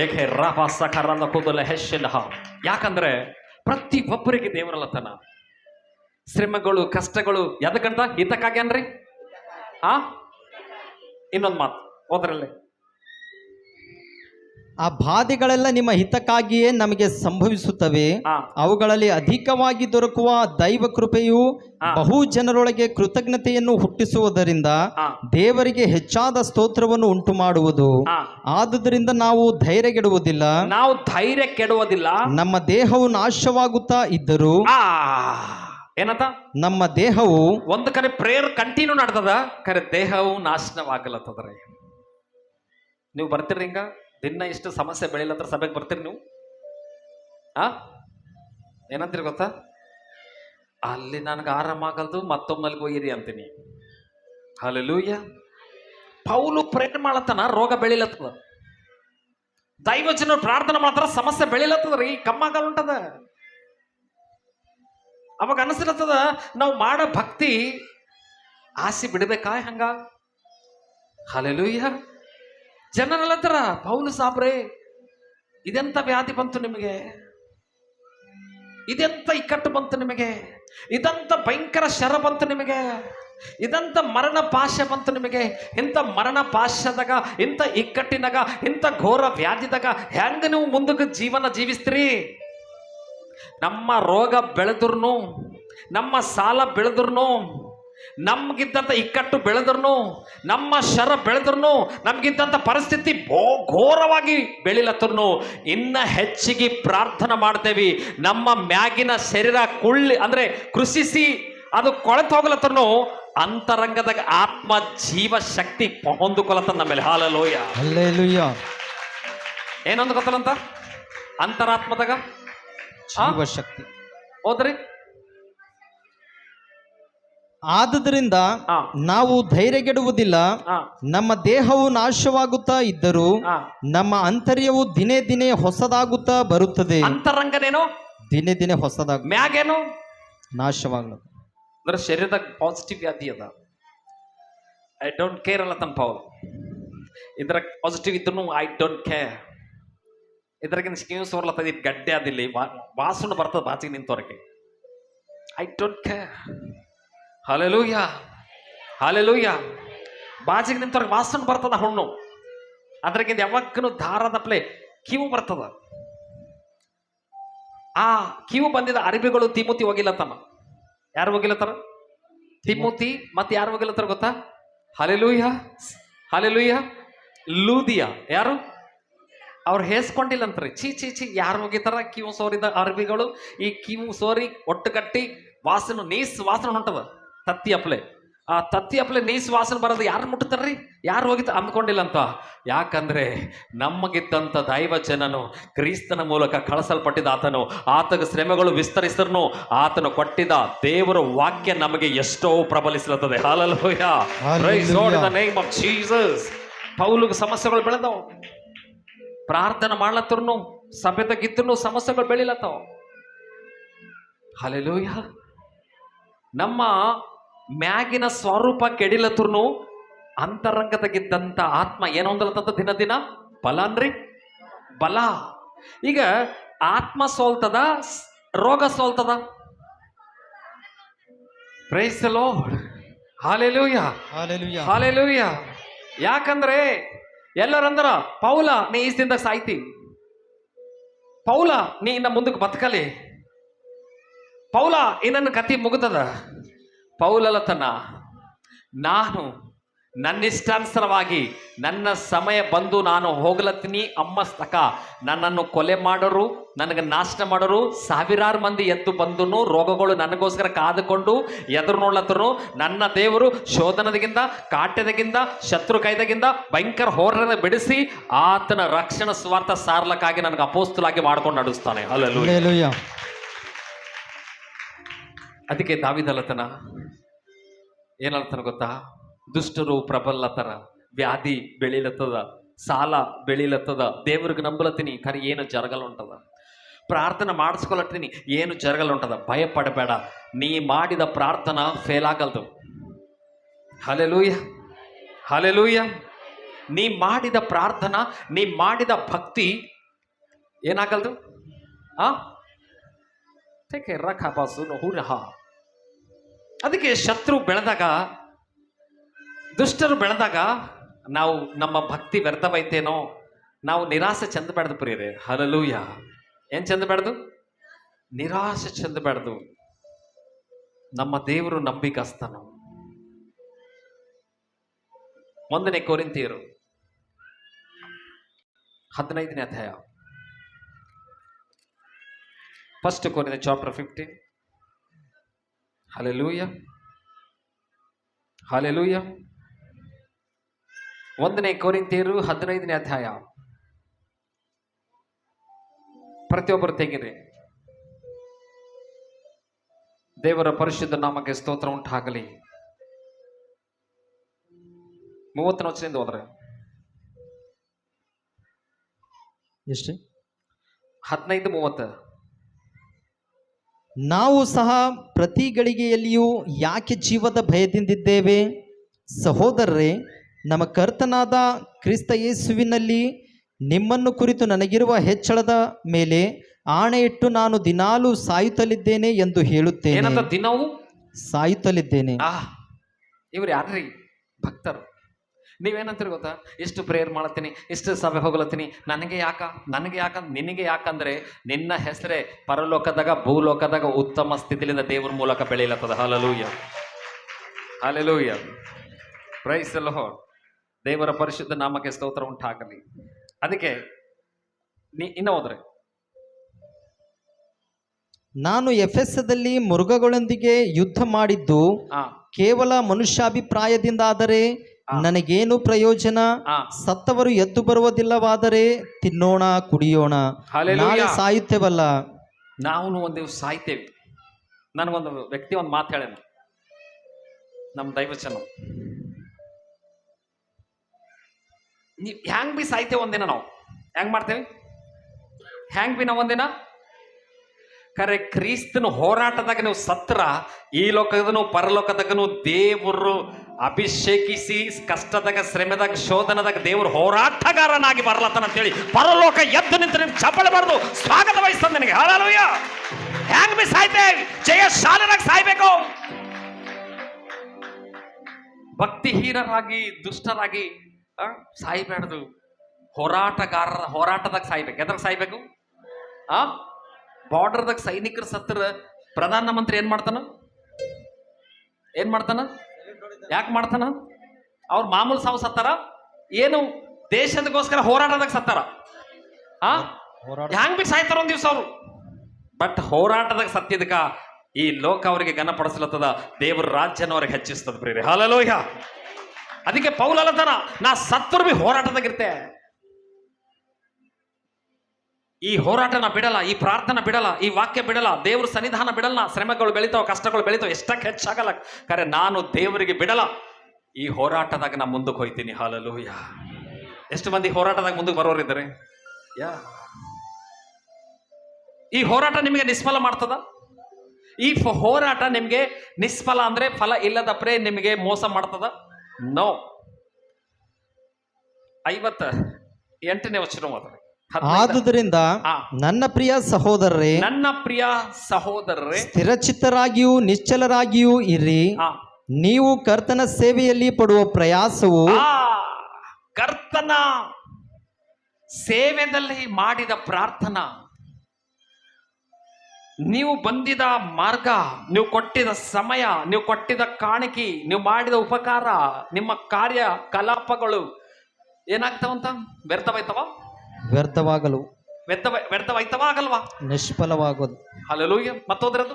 ಏಕೆ ರಾಫಾಸ ಕರಂದ ಕೂದಲ ಹೆಶ್ಶಿನ. ಯಾಕಂದ್ರೆ ಪ್ರತಿ ಒಬ್ಬರಿಗೆ ದೇವರಲ್ಲತನ ಶ್ರಮಗಳು ಕಷ್ಟಗಳು ಎದಕ್ಕಂತ? ಹಿತಕ್ಕಾಗಿ ಅನ್ರಿ. ಇನ್ನೊಂದು ಮಾತು ಹೋದ್ರಲ್ಲೇ, ಆ ಬಾಧೆಗಳೆಲ್ಲ ನಿಮ್ಮ ಹಿತಕ್ಕಾಗಿಯೇ ನಮಗೆ ಸಂಭವಿಸುತ್ತವೆ. ಅವುಗಳಲ್ಲಿ ಅಧಿಕವಾಗಿ ದೊರಕುವ ದೈವ ಕೃಪೆಯು ಬಹು ಜನರೊಳಗೆ ಕೃತಜ್ಞತೆಯನ್ನು ಹುಟ್ಟಿಸುವುದರಿಂದ ದೇವರಿಗೆ ಹೆಚ್ಚಾದ ಸ್ತೋತ್ರವನ್ನು ಉಂಟು ಮಾಡುವುದು. ಆದುದರಿಂದ ನಾವು ಧೈರ್ಯ ಕೆಡುವುದಿಲ್ಲ. ನಮ್ಮ ದೇಹವು ನಾಶವಾಗುತ್ತಾ ಇದ್ದರೂ ಏನಂತ? ನಮ್ಮ ದೇಹವು ಒಂದು ಕರೆ ಪ್ರೇಯರ್ ಕಂಟಿನ್ಯೂ ನಡ್ದದ, ಕರೆ ದೇಹವು ನಾಶನವಾಗಲತ್ತದ್ರಿ. ನೀವು ಬರ್ತೀರಿ ಹಿಂಗ ದಿನ ಇಷ್ಟು ಸಮಸ್ಯೆ ಬೆಳಿಲತ್ರ ಸಭೆಗೆ ಬರ್ತೀರಿ ನೀವು? ಏನಂತೀರಿ ಗೊತ್ತಾ? ಅಲ್ಲಿ ನನಗೆ ಆರಾಮಾಗಲ್ದು, ಮತ್ತೊಮ್ಮಲ್ಗೆ ಒಯ್ಯಿರಿ ಅಂತೀನಿ. ಹಲ್ಲೆಲೂಯಾ. ಪೌಲು ಪ್ರೇರಣೆ ಮಾಡತ್ತನ, ರೋಗ ಬೆಳಿಲತ್ತದ. ದೈವಜನರು ಪ್ರಾರ್ಥನೆ ಮಾಡ್ತಾರ, ಸಮಸ್ಯೆ ಬೆಳಿಲತ್ತದ್ರಿ, ಕಮ್ಮಾಗಲ್ ಉಂಟದ. ಅವಾಗ ಅನಿಸ್ಲತ್ತದ ನಾವು ಮಾಡೋ ಭಕ್ತಿ ಆಸೆ ಬಿಡ್ಬೇಕಾ ಹಂಗ? ಹಲ್ಲೆಲೂಯಾ. ಜನರಲ್ಲತ್ರ ಪೌಲು ಸಾಬ್ರೆ ಇದೆಂತ ವ್ಯಾಧಿ ಬಂತು ನಿಮಗೆ? ಇದೆಂತ ಇಕ್ಕಟ್ಟು ಬಂತು ನಿಮಗೆ, ಇದಂತ ಭಯಂಕರ ಶರ ಬಂತು ನಿಮಗೆ, ಇದಂತ ಮರಣ ಪಾಶ ಬಂತು ನಿಮಗೆ. ಇಂಥ ಮರಣ ಪಾಶದಾಗ, ಇಂಥ ಇಕ್ಕಟ್ಟಿನಾಗ, ಇಂಥ ಘೋರ ವ್ಯಾಧಿದಾಗ ಹೆಂಗ ನೀವು ಮುಂದಕ್ಕೆ ಜೀವನ ಜೀವಿಸ್ತೀರಿ? ನಮ್ಮ ರೋಗ ಬೆಳೆದ್ರು, ನಮ್ಮ ಸಾಲ ಬೆಳೆದ್ರು, ನಮ್ಗಿದ್ದಂಥ ಇಕ್ಕಟ್ಟು ಬೆಳೆದ್ರು, ನಮ್ಮ ಶರ ಬೆಳೆದ್ರು, ನಮ್ಗಿದ್ದಂಥ ಪರಿಸ್ಥಿತಿ ಘೋರವಾಗಿ ಬೆಳಿಲತ್ತರ್ನು ಇನ್ನ ಹೆಚ್ಚಿಗೆ ಪ್ರಾರ್ಥನೆ ಮಾಡ್ತೇವಿ. ನಮ್ಮ ಮ್ಯಾಗಿನ ಶರೀರ ಅಂದ್ರೆ ಕೃಷಿಸಿ ಅದು ಕೊಳೆತು ಹೋಗ್ಲತ್ತರ್ನು ಅಂತರಂಗದಾಗ ಆತ್ಮ ಜೀವ ಶಕ್ತಿ ಹೊಂದಿಕೊಳತ್ತ ನಮ್ಮೇಲೆ. Hallelujah, hallelujah. ಏನೊಂದು ಗೊತ್ತಲ್ಲಂತ ಅಂತರಾತ್ಮದಾಗ ಜೀವ ಶಕ್ತಿ. ಹೋದ್ರಿ. ಆದುದರಿಂದ ನಾವು ಧೈರ್ಯಗೆಡುವುದಿಲ್ಲ. ನಮ್ಮ ದೇಹವು ನಾಶವಾಗುತ್ತಾ ಇದ್ದರೂ ನಮ್ಮ ಅಂತರ್ಯವು ದಿನೇ ದಿನೇ ಹೊಸದಾಗುತ್ತಾ ಬರುತ್ತದೆ. ಅಂತರಂಗನೇನು ದಿನೇ ದಿನೇ ಹೊಸದಾಗ, ಮ್ಯಾಗೇನು ನಾಶವಾಗ್ಲತ್ತ. ಅಂದ್ರೆ ಶರೀರದಾಗ ಪಾಸಿಟಿವ್ ವ್ಯಾಧಿ ಅದ. ಐ ಡೋಂಟ್ ಕೇರ್ ಅಲ್ಲ ತನ್ನ ಪೌಲ್. ಇದ್ರಾಗ ಪಾಸಿಟಿವ್ ಇದ್ರು ಐ ಡೋಂಟ್ ಕೇರ್. ಇದ್ರಾಗಿನ ಸ್ಕೀಮ್ಸ್ ಹೊರ್ಲತ್ತದ, ಇದು ಗಡ್ಡೆ ಅದಿಲ್ಲ, ವಾಸನ ಬರ್ತದ ಬಾಚಿಗೆ ನಿಂತವ್ರಿಗೆ. I don't care. Hallelujah, hallelujah. ಬಾಜಿಗೆ ನಿಂತವ್ರಿಗೆ ವಾಸನ ಬರ್ತದ ಹಣ್ಣು. ಅದ್ರಾಗಿಂದ ಯಾವಾಗನು ದಾರದಪ್ಲೆ ಕಿವು ಬರ್ತದ. ಆ ಕಿವು ಬಂದಿದ ಅರಿವಿಗಳು ತಿಮೋತಿ ಹೋಗಿಲ್ಲತ್ತಮ್ಮ. ಯಾರು ಹೋಗಿಲ್ಲತ್ತಾರ? ತಿಮೋತಿ. ಮತ್ತೆ ಯಾರು ಹೋಗಿಲ್ಲತ್ತಾರ ಗೊತ್ತಾ? Hallelujah, hallelujah. ಲೂದಿಯ ಯಾರು? ಅವ್ರು ಹೇಸ್ಕೊಂಡಿಲ್ಲಂತ್ರಿ. ಚೀ ಚೀ ಚಿ, ಯಾರು ಹೋಗಿತಾರ? ಕಿವು ಸೋರಿದ ಅರ್ಬಿಗಳು ಈ ಕಿವು ಸೋರಿ ಒಟ್ಟು ಕಟ್ಟಿ ವಾಸನ ನೀಸ್ ವಾಸನ ಹೊಂಟದ. ತತ್ತಿ ಅಪ್ಲೆ, ಆ ತತ್ತಿ ಅಪ್ಲೆ ನೀಸ್ ವಾಸನ ಬರೋದು ಯಾರು ಮುಟ್ತಾರ್ರಿ? ಯಾರು ಹೋಗಿತ್ತ ಅಂದ್ಕೊಂಡಿಲ್ಲ ಅಂತ. ಯಾಕಂದ್ರೆ ನಮಗಿದ್ದಂಥ ದೈವ ಜನನು ಕ್ರಿಸ್ತನ ಮೂಲಕ ಕಳಿಸಲ್ಪಟ್ಟಿದ್ದ ಆತನು, ಆತಗ ಶ್ರಮೆಗಳು ವಿಸ್ತರಿಸಿರ್ನು ಆತನು ಕೊಟ್ಟಿದ್ದ ದೇವರ ವಾಕ್ಯ ನಮಗೆ ಎಷ್ಟೋ ಪ್ರಬಲಿಸ್ಲತ್ತದೆ. Hallelujah, praise Lord in the name of Jesus. ಪೌಲುಗೆ ಸಮಸ್ಯೆಗಳು ಬೆಳೆದವು. ಪ್ರಾರ್ಥನೆ ಮಾಡ್ಲತ್ತರ್ನು ಸಭೆದಾಗಿದ್ರು ಸಮಸ್ಯೆಗಳು ಬೆಳಿಲತ್ತವ. ಹಾಲೆಲೂಯ. ನಮ್ಮ ಮ್ಯಾಗಿನ ಸ್ವರೂಪ ಕೆಡಿಲತ್ತರ್ನು ಅಂತರಂಗದಾಗಿದ್ದಂಥ ಆತ್ಮ ಏನೋ ಒಂದಲತ್ತದ ದಿನ ದಿನ ಬಲ ಅನ್ರಿ, ಬಲ. ಈಗ ಆತ್ಮ ಸೋಲ್ತದ, ರೋಗ ಸೋಲ್ತದ? Praise the Lord, hallelujah, hallelujah, hallelujah. ಯಾಕಂದ್ರೆ ಎಲ್ಲರಂದ್ರ ಪೌಲ ನೀ ಈಸ್ದಿಂದ ಸಾಯ್ತಿ, ಪೌಲ ನೀ ಇನ್ನ ಮುಂದಕ್ಕೆ ಬದುಕಲಿ, ಪೌಲ ಇನ್ನನ್ನು ಕತಿ ಮುಗಿದದ. ಪೌಲತನ ನಾನು ನನ್ನಿಷ್ಟಾನುಸಾರವಾಗಿ ನನ್ನ ಸಮಯ ಬಂದು ನಾನು ಹೋಗ್ಲತ್ತೀನಿ ಅಮ್ಮಸ್ತಕ ನನ್ನನ್ನು ಕೊಲೆ ಮಾಡೋರು, ನನಗೆ ನಾಶ ಮಾಡೋರು ಸಾವಿರಾರು ಮಂದಿ ಎದ್ದು ಬಂದು ರೋಗಗಳು ನನಗೋಸ್ಕರ ಕಾದುಕೊಂಡು ಎದುರು ನೋಡ್ಲತ್ತರು. ನನ್ನ ದೇವರು ಶೋಧನದಗಿಂದ, ಕಾಟ್ಯದಗಿಂದ, ಶತ್ರು ಕೈದಗಿಂದ ಭಯಂಕರ ಹೋರಾಟ ಬಿಡಿಸಿ ಆತನ ರಕ್ಷಣಾ ಸ್ವಾರ್ಥ ಸಾರ್ಲಕ್ಕಾಗಿ ನನಗೆ ಅಪೋಸ್ತಲಾಗಿ ಮಾಡ್ಕೊಂಡು ನಡೆಸ್ತಾನೆ. ಹಲ್ಲೆಲೂಯ. ಅದಕ್ಕೆ ದಾವಿದಲತನ ಏನಲ್ಲತನ ಗೊತ್ತಾ? ದುಷ್ಟರು ಪ್ರಬಲತರ, ವ್ಯಾಧಿ ಬೆಳಿಲತ್ತದ, ಸಾಲ ಬೆಳಿಲತ್ತದ, ದೇವ್ರಿಗೆ ನಂಬಲತ್ತೀನಿ ಖರೆ ಏನು ಜರಗಲ್ ಉಂಟದ, ಪ್ರಾರ್ಥನೆ ಮಾಡಿಸ್ಕೊಳತ್ತೀನಿ ಏನು ಜರಗಲ್ ಉಂಟದ. ಭಯ ಪಡಬೇಡ, ನೀ ಮಾಡಿದ ಪ್ರಾರ್ಥನಾ ಫೇಲ್ ಆಗಲ್ದು. Hallelujah, hallelujah. ನೀ ಮಾಡಿದ ಪ್ರಾರ್ಥನಾ, ನೀ ಮಾಡಿದ ಭಕ್ತಿ ಏನಾಗಲ್ದು. ಅದಕ್ಕೆ ಶತ್ರು ಬೆಳೆದಾಗ, ದುಷ್ಟರು ಬೆಳೆದಾಗ ನಾವು ನಮ್ಮ ಭಕ್ತಿ ವ್ಯರ್ಥವೈತೇನೋ, ನಾವು ನಿರಾಸೆ ಚೆಂದ ಬೇಡ್ದು ಪ್ರಿಯರೇ. ಹಲ್ಲೆಲೂಯ. ಏನ್ ಚೆಂದ ಬೇಡ್ದು? ನಿರಾಸೆ ಚೆಂದ ಬೇಡ್ದು. ನಮ್ಮ ದೇವರು ನಂಬಿಕಸ್ತನು. 1 ಕೊರಿಂಥಿಯರು 15ನೇ ಅಧ್ಯಾಯ, 1 Corinthians chapter 15. Hallelujah, hallelujah. 1 ಕೊರಿಂಥಿಯರು 15ನೇ ಅಧ್ಯಾಯ. ಪ್ರತಿಯೊಬ್ಬರು ತೆಗಿರಿ. ದೇವರ ಪರಿಶುದ್ಧ ನಾಮಕ್ಕೆ ಸ್ತೋತ್ರ ಉಂಟಾಗಲಿ. 30ನೇ ವಚನದಿಂದ ಹೋದ್ರೆ ಎಷ್ಟು? 15:30. ನಾವು ಸಹ ಪ್ರತಿ ಗಳಿಗೆಯಲ್ಲಿಯೂ ಯಾಕೆ ಜೀವದ ಭಯದಿಂದಿದ್ದೇವೆ? ಸಹೋದರರೇ, ನಮ್ಮ ಕರ್ತನಾದ ಕ್ರಿಸ್ತ ಯೇಸುವಿನಲ್ಲಿ ನಿಮ್ಮನ್ನು ಕುರಿತು ನನಗಿರುವ ಹೆಚ್ಚಳದ ಮೇಲೆ ಆಣೆ ಇಟ್ಟು ನಾನು ದಿನಾಲೂ ಸಾಯುತ್ತಲಿದ್ದೇನೆ ಎಂದು ಹೇಳುತ್ತೇನೆ. ಏನಂತ? ದಿನವೂ ಸಾಯುತ್ತಲಿದ್ದೇನೆ. ಇವ್ರು ಯಾರ್ರಿ? ಭಕ್ತರು. ನೀವೇನಂತೀರಿ ಗೊತ್ತಾ? ಇಷ್ಟು ಪ್ರೇಯರ್ ಮಾಡತ್ತೀನಿ, ಇಷ್ಟು ಸಭೆ ಹೋಗ್ಲತ್ತೀನಿ, ನನಗೆ ಯಾಕ ನಿನಗೆ ಯಾಕಂದ್ರೆ ನಿನ್ನ ಹೆಸರೇ ಪರಲೋಕದಾಗ ಭೂಲೋಕದಾಗ ಉತ್ತಮ ಸ್ಥಿತಿಲಿಂದ ದೇವ್ರ ಮೂಲಕ ಬೆಳೆಯಲತ್ತದ. Hallelujah, hallelujah, praise the Lord. ದೇವರ ಪರಿಶುದ್ಧ ನಾಮಕ್ಕೆ ಸ್ತೋತ್ರ ಉಂಟಾಗಲಿ. ಅದಕ್ಕೆ ಇನ್ನ ಹೋದ್ರೆ, ನಾನು ಎಫೆಸದಲ್ಲಿ ಮೃಗಗಳೊಂದಿಗೆ ಯುದ್ಧ ಮಾಡಿದ್ದು ಕೇವಲ ಮನುಷ್ಯಾಭಿಪ್ರಾಯದಿಂದ ಆದರೆ ನನಗೇನು ಪ್ರಯೋಜನ? ಸತ್ತವರು ಎದ್ದು ಬರುವುದಿಲ್ಲವಾದರೆ ತಿನ್ನೋಣ ಕುಡಿಯೋಣ, ನಾಳೆ ಸಾಯುತ್ತೇವಲ್ಲ. ನಾವು ಒಂದು ದಿವಸ ಸಾಯ್ತೇವೆ. ನನಗೊಂದು ವ್ಯಕ್ತಿ ಒಂದು ಮಾತು ಹೇಳೇನು, ನಮ್ಮ ದೈವಚನ, ನೀವು ಹ್ಯಾಂಗ್ ಬಿ ಸಾಯ್ತೇವೆ ಒಂದಿನ. ನಾವು ಹೆಂಗ್ ಮಾಡ್ತೇವೆ? ಹ್ಯಾಂಗ್ ಬಿ ನಾವು ಒಂದಿನ ಕರೆ ಕ್ರಿಸ್ತನ ಹೋರಾಟದಾಗ ನೀವು ಸತ್ರ ಈ ಲೋಕದನು ಪರಲೋಕದಾಗನು ದೇವರು ಅಭಿಷೇಕಿಸಿ ಕಷ್ಟದಾಗ ಶ್ರಮೆದಾಗ ಶೋಧನದಾಗ ದೇವರು ಹೋರಾಟಗಾರನಾಗಿ ಬರ್ಲತ್ತನ ಅಂತೇಳಿ ಪರಲೋಕ ಎದ್ದು ನಿಂತು ನಿಮ್ಗೆ ಚಪ್ಪಳಬಾರ್ದು ಸ್ವಾಗತ ವಹಿಸ್ತದೆ ನನಗೆ. ಹಲ್ಲೆಲೂಯ. ಹ್ಯಾಂಗ್ ಬಿ ಸಾಯ್ತೇವೆ? ಜಯಶಾಲರಾಗಿ ಸಾಯ್ಬೇಕು. ಭಕ್ತಿಹೀನರಾಗಿ ದುಷ್ಟರಾಗಿ ಸಾಯ್ಬೇಡ್ದು. ಹೋರಾಟಗಾರರ ಹೋರಾಟದಾಗ ಸಾಯ್ಬೇಕು. ಎದ್ರಾಗ ಸಾಯ್ಬೇಕು? ಬಾರ್ಡರ್ದಾಗ ಸೈನಿಕರು ಸತ್ರ ಪ್ರಧಾನ ಮಂತ್ರಿ ಏನ್ ಮಾಡ್ತಾನ? ಯಾಕೆ ಮಾಡ್ತಾನ? ಅವ್ರ ಮಾಮೂಲು ಸಾವು ಸತ್ತಾರ ಏನು? ದೇಶದಗೋಸ್ಕರ ಹೋರಾಟದಾಗ ಸತ್ತಾರ. ಹ್ಯಾಂಗ್ ಬಿ ಸಾಯ್ತಾರ ಒಂದ್ ದಿವ್ಸ ಅವರು. ಬಟ್ ಹೋರಾಟದಾಗ ಸತ್ತಿದಕ್ಕ ಈ ಲೋಕ ಅವರಿಗೆ ಘನಪಡಿಸ್ಲತ್ತದ, ದೇವ್ರ ರಾಜ್ಯನ ಅವ್ರಿಗೆ ಹೆಚ್ಚಿಸ್ತದ ಪ್ರೇರೆ. ಹಲ್ಲೆಲೂಯ. ಅದಕ್ಕೆ ಪೌಲ ಅಲ್ಲತನ, ನಾ ಸತ್ತರು ಬಿ ಹೋರಾಟದಾಗಿರ್ತೆ. ಈ ಹೋರಾಟನ ಬಿಡಲ್ಲ, ಈ ಪ್ರಾರ್ಥನೆ ಬಿಡಲ್ಲ, ಈ ವಾಕ್ಯ ಬಿಡಲ್ಲ, ದೇವ್ರ ಸನ್ನಿಧಾನ ಬಿಡಲ್ಲ. ಶ್ರಮಗಳು ಬೆಳಿತಾವ, ಕಷ್ಟಗಳು ಬೆಳಿತಾವ, ಎಷ್ಟಕ್ಕೆ ಹೆಚ್ಚಾಗಲ್ಲ. ಕರೆ ನಾನು ದೇವರಿಗೆ ಬಿಡಲ್ಲ. ಈ ಹೋರಾಟದಾಗ ನಾ ಮುಂದಕ್ಕೆ ಹೋಯ್ತೀನಿ. ಹಲ್ಲೆಲೂಯ. ಎಷ್ಟು ಮಂದಿ ಹೋರಾಟದಾಗ ಮುಂದಕ್ಕೆ ಬರೋರಿದ್ದಾರೆ? ಈ ಹೋರಾಟ ನಿಮಗೆ ನಿಷ್ಫಲ ಮಾಡ್ತದ? ಈ ಹೋರಾಟ ನಿಮಗೆ ನಿಷ್ಫಲ ಅಂದ್ರೆ ಫಲ ಇಲ್ಲದ ಪ್ರೇ ನಿಮಗೆ ಮೋಸ ಮಾಡ್ತದ? ನೋ. 58ನೇ ವಚನ ಓದ್ರಿ. ಆದುದರಿಂದ ನನ್ನ ಪ್ರಿಯ ಸಹೋದರರೇ, ಸ್ಥಿರಚಿತ್ತರಾಗಿಯೂ ನಿಶ್ಚಲರಾಗಿಯೂ ಇರ್ರಿ. ನೀವು ಕರ್ತನ ಸೇವೆಯಲ್ಲಿ ಪಡುವ ಪ್ರಯಾಸವು, ಕರ್ತನ ಸೇವೆಯಲ್ಲಿ ಮಾಡಿದ ಪ್ರಾರ್ಥನಾ, ನೀವು ಬಂದಿದ ಮಾರ್ಗ, ನೀವು ಕೊಟ್ಟಿದ ಸಮಯ, ನೀವು ಕೊಟ್ಟಿದ ಕಾಣಿಕೆ, ನೀವು ಮಾಡಿದ ಉಪಕಾರ, ನಿಮ್ಮ ಕಾರ್ಯ ಕಲಾಪಗಳು ಏನಾಗ್ತಾವಂತ? ವ್ಯರ್ಥವಾಗಲ್ವಾ? ನಿಷ್ಫಲವಾಗೋದು. ಹಲ್ಲೆಲೂಯ. ಮತ್ತೋದ್ರದು,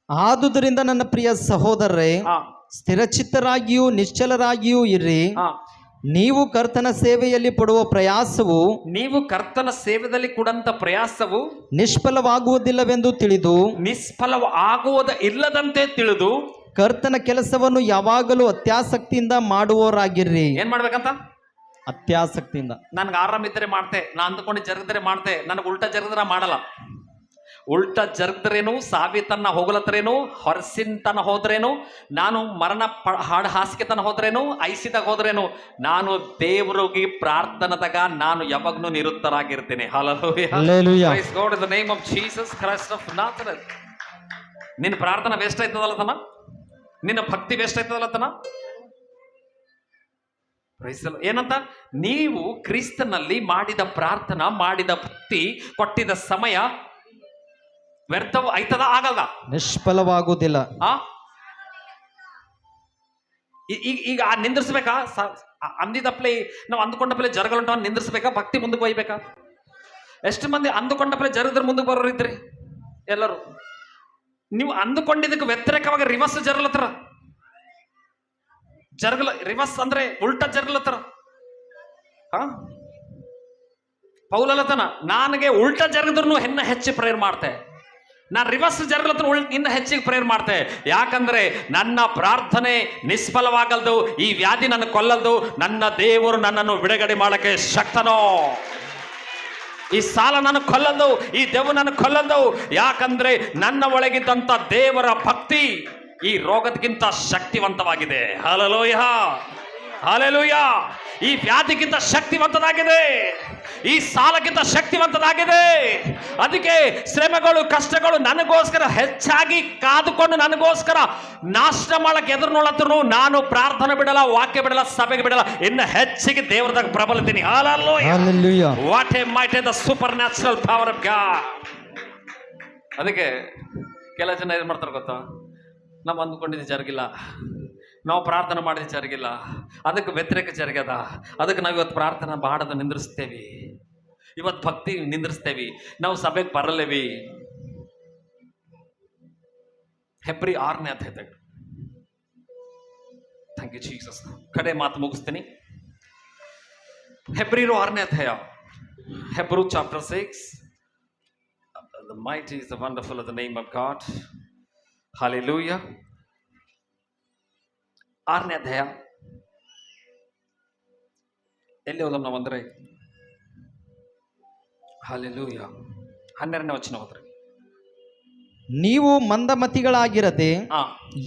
ಆದುದರಿಂದ ನನ್ನ ಪ್ರಿಯ ಸಹೋದರರೇ, ಸ್ಥಿರಚಿತ್ತರಾಗಿಯೂ ನಿಶ್ಚಲರಾಗಿಯೂ ಇರ್ರಿ. ನೀವು ಕರ್ತನ ಸೇವೆಯಲ್ಲಿ ಪಡುವ ಪ್ರಯಾಸವು, ನೀವು ಕರ್ತನ ಸೇವೆಯಲ್ಲಿ ಕೊಡಂತ ಪ್ರಯಾಸವು ನಿಷ್ಫಲವಾಗುವುದಿಲ್ಲವೆಂದು ತಿಳಿದು, ಇಲ್ಲದಂತೆ ತಿಳಿದು ಕರ್ತನ ಕೆಲಸವನ್ನು ಯಾವಾಗಲೂ ಅತ್ಯಾಸಕ್ತಿಯಿಂದ ಮಾಡುವವರಾಗಿರ್ರಿ. ಏನ್ ಮಾಡ್ಬೇಕಂತ? ಅತ್ಯಾಸಕ್ತಿಯಿಂದ. ನನ್ಗೆ ಆರಾಮಿದ್ದರೆ ಮಾಡ್ತೆ, ನಾ ಅಂದ್ಕೊಂಡು ಜರುಗಿದ್ರೆ ಮಾಡ್ತೆ, ನನಗೆ ಉಲ್ಟಾ ಜರುಗಿದ್ರೆ ಮಾಡಲ್ಲ. ಉಲ್ಟಾ ಜರುಗಿದ್ರೇನು, ಸಾವಿತನ್ನ ಹೋಗ್ಲತ್ರೇನು, ಹೊರಸಿನ ತನ ಹೋದ್ರೇನು, ನಾನು ಮರಣ ಹಾಡು ಹಾಸಿಗೆ ತನ ಹೋದ್ರೇನು, ಐಸಿದಾಗ ಹೋದ್ರೇನು, ನಾನು ದೇವರಿಗೆ ಪ್ರಾರ್ಥನದಾಗ ನಾನು ಯಾವಾಗ್ಲೂ ನಿರುತ್ತರಾಗಿರ್ತೇನೆ. Hallelujah. Praise God in the name of Jesus Christ of Nazareth. ನಿನ್ನ ಪ್ರಾರ್ಥನಾ ವೇಸ್ಟ್ ಆಯ್ತದಲ್ಲತನ? ನಿನ್ನ ಭಕ್ತಿ ವೇಸ್ಟ್ ಆಯ್ತದಲ್ಲತನ? ಏನಂತ? ನೀವು ಕ್ರಿಸ್ತನಲ್ಲಿ ಮಾಡಿದ ಪ್ರಾರ್ಥನಾ, ಮಾಡಿದ ಭಕ್ತಿ, ಕೊಟ್ಟಿದ ಸಮಯ ವ್ಯರ್ಥ ಆಯ್ತದ? ಆಗಲ್ಲ, ನಿಷ್ಫಲವಾಗುವುದಿಲ್ಲ. ಈಗ ನಿಂದಿರ್ಸ್ಬೇಕಾ? ಅಂದಿದಪ್ಲೆ ನಾವು ಅಂದುಕೊಂಡಪ್ಲೆ ಜರಗಲುಂಟ ನಿಂದಿರ್ಸ್ಬೇಕಾ? ಭಕ್ತಿ ಮುಂದಕ್ಕೆ ಒಯ್ಬೇಕಾ? ಎಷ್ಟು ಮಂದಿ ಅಂದುಕೊಂಡಪ್ಲೆ ಜರಗದ್ರ ಮುಂದಕ್ಕೆ ಬರೋರಿದ್ರಿ? ಎಲ್ಲರೂ ನೀವು ಅಂದುಕೊಂಡಿದ್ದಕ್ಕೆ ವ್ಯತಿರೇಕವಾಗಿ ರಿವರ್ಸ್ ಜರಲತ್ತರ. ರಿವರ್ಸ್ ಅಂದ್ರೆ ಉಲ್ಟಾ ಜರಲತ್ತರ. ಪೌಲತನ, ನನಗೆ ಉಲ್ಟಾ ಜರಗಿದ್ರು ಇನ್ನ ಹೆಚ್ಚು ಪ್ರೇಯರ್ ಮಾಡ್ತೆ, ನಾನು ರಿವರ್ಸ್ ಜರಗಲತ್ರ ಇನ್ನ ಹೆಚ್ಚಿಗೆ ಪ್ರೇಯರ್ ಮಾಡ್ತೆ. ಯಾಕಂದ್ರೆ ನನ್ನ ಪ್ರಾರ್ಥನೆ ನಿಷ್ಫಲವಾಗಲ್ದು, ಈ ವ್ಯಾಧಿ ನನ್ನ ಕೊಲ್ಲಲ್ದು, ನನ್ನ ದೇವರು ನನ್ನನ್ನು ಬಿಡುಗಡೆ ಮಾಡಕ್ಕೆ ಶಕ್ತನೋ. ಈ ಸಾಲ ನನ್ನ ಕೊಲ್ಲಲ್ದು, ಈ ದೆವ್ವ ನನ್ನ ಕೊಲ್ಲಲ್ದು. ಯಾಕಂದ್ರೆ ನನ್ನ ಒಳಗಿದ್ದಂತ ದೇವರ ಭಕ್ತಿ ಈ ರೋಗದಕ್ಕಿಂತ ಶಕ್ತಿವಂತವಾಗಿದೆ. ಹಲ್ಲೆಲೂಯಾ. ಹಲ್ಲೆಲೂಯಾ. ಈ ವ್ಯಾಧಿಗಿಂತ ಶಕ್ತಿವಂತದಾಗಿದೆ, ಈ ಸಾಲಕ್ಕಿಂತ ಶಕ್ತಿವಂತದಾಗಿದೆ. ಅದಕ್ಕೆ ಶ್ರಮೆಗಳು ಕಷ್ಟಗಳು ನನಗೋಸ್ಕರ ಹೆಚ್ಚಾಗಿ ಕಾದುಕೊಂಡು ನನಗೋಸ್ಕರ ನಾಶ ಮಾಡಕ್ಕೆ ಎದುರು ನೋಡತ್ತರು ನಾನು ಪ್ರಾರ್ಥನೆ ಬಿಡಲ್ಲ, ವಾಕ್ಯ ಬಿಡಲ್ಲ, ಸಭೆಗೆ ಬಿಡಲ್ಲ, ಇನ್ನು ಹೆಚ್ಚಿಗೆ ದೇವರದಾಗ ಪ್ರಬಲಿದ್ದೀನಿ. Hallelujah. What a might the supernatural power of God. ಅದಕ್ಕೆ ಕೆಲ ಜನ ಏನ್ ಮಾಡ್ತಾರೆ ಗೊತ್ತಾ, ನಾವು ಅಂದ್ಕೊಂಡಿದ್ದು ಜರುಗಿಲ್ಲ, ನಾವು ಪ್ರಾರ್ಥನೆ ಮಾಡಿದ ಜರುಗಿಲ್ಲ, ಅದಕ್ಕೆ ವ್ಯತಿರೇಕ ಜರುಗ್ಯದ, ಅದಕ್ಕೆ ನಾವು ಇವತ್ತು ಪ್ರಾರ್ಥನೆ ಬಾಡದ ನಿಂದ್ರಿಸ್ತೇವಿ, ಇವತ್ತು ಭಕ್ತಿ ನಿಂದ್ರಿಸ್ತೇವಿ, ನಾವು ಸಭೆಗೆ ಬರಲೇವಿ. ಹೆಬ್ರಿ 6ನೇ ಅಧ್ಯಾಯ. Thank you Jesus. ಕಡೆ ಮಾತು ಮುಗಿಸ್ತೀನಿ. ಹೆಬ್ರಿರು 6ನೇ ಅಧ್ಯಾಯ. Hebrew chapter 6. The mighty is the wonderful of the name of God. Hallelujah. 6ನೇ ಅಧ್ಯಾಯ ಎಲ್ಲಿ ಹೋದಂ ನಾವು ಅಂದ್ರೆ, Hallelujah 12ನೇ ವಚನ ಹೋದ್ರೆ, ನೀವು ಮಂದಮತಿಗಳಾಗಿರದೆ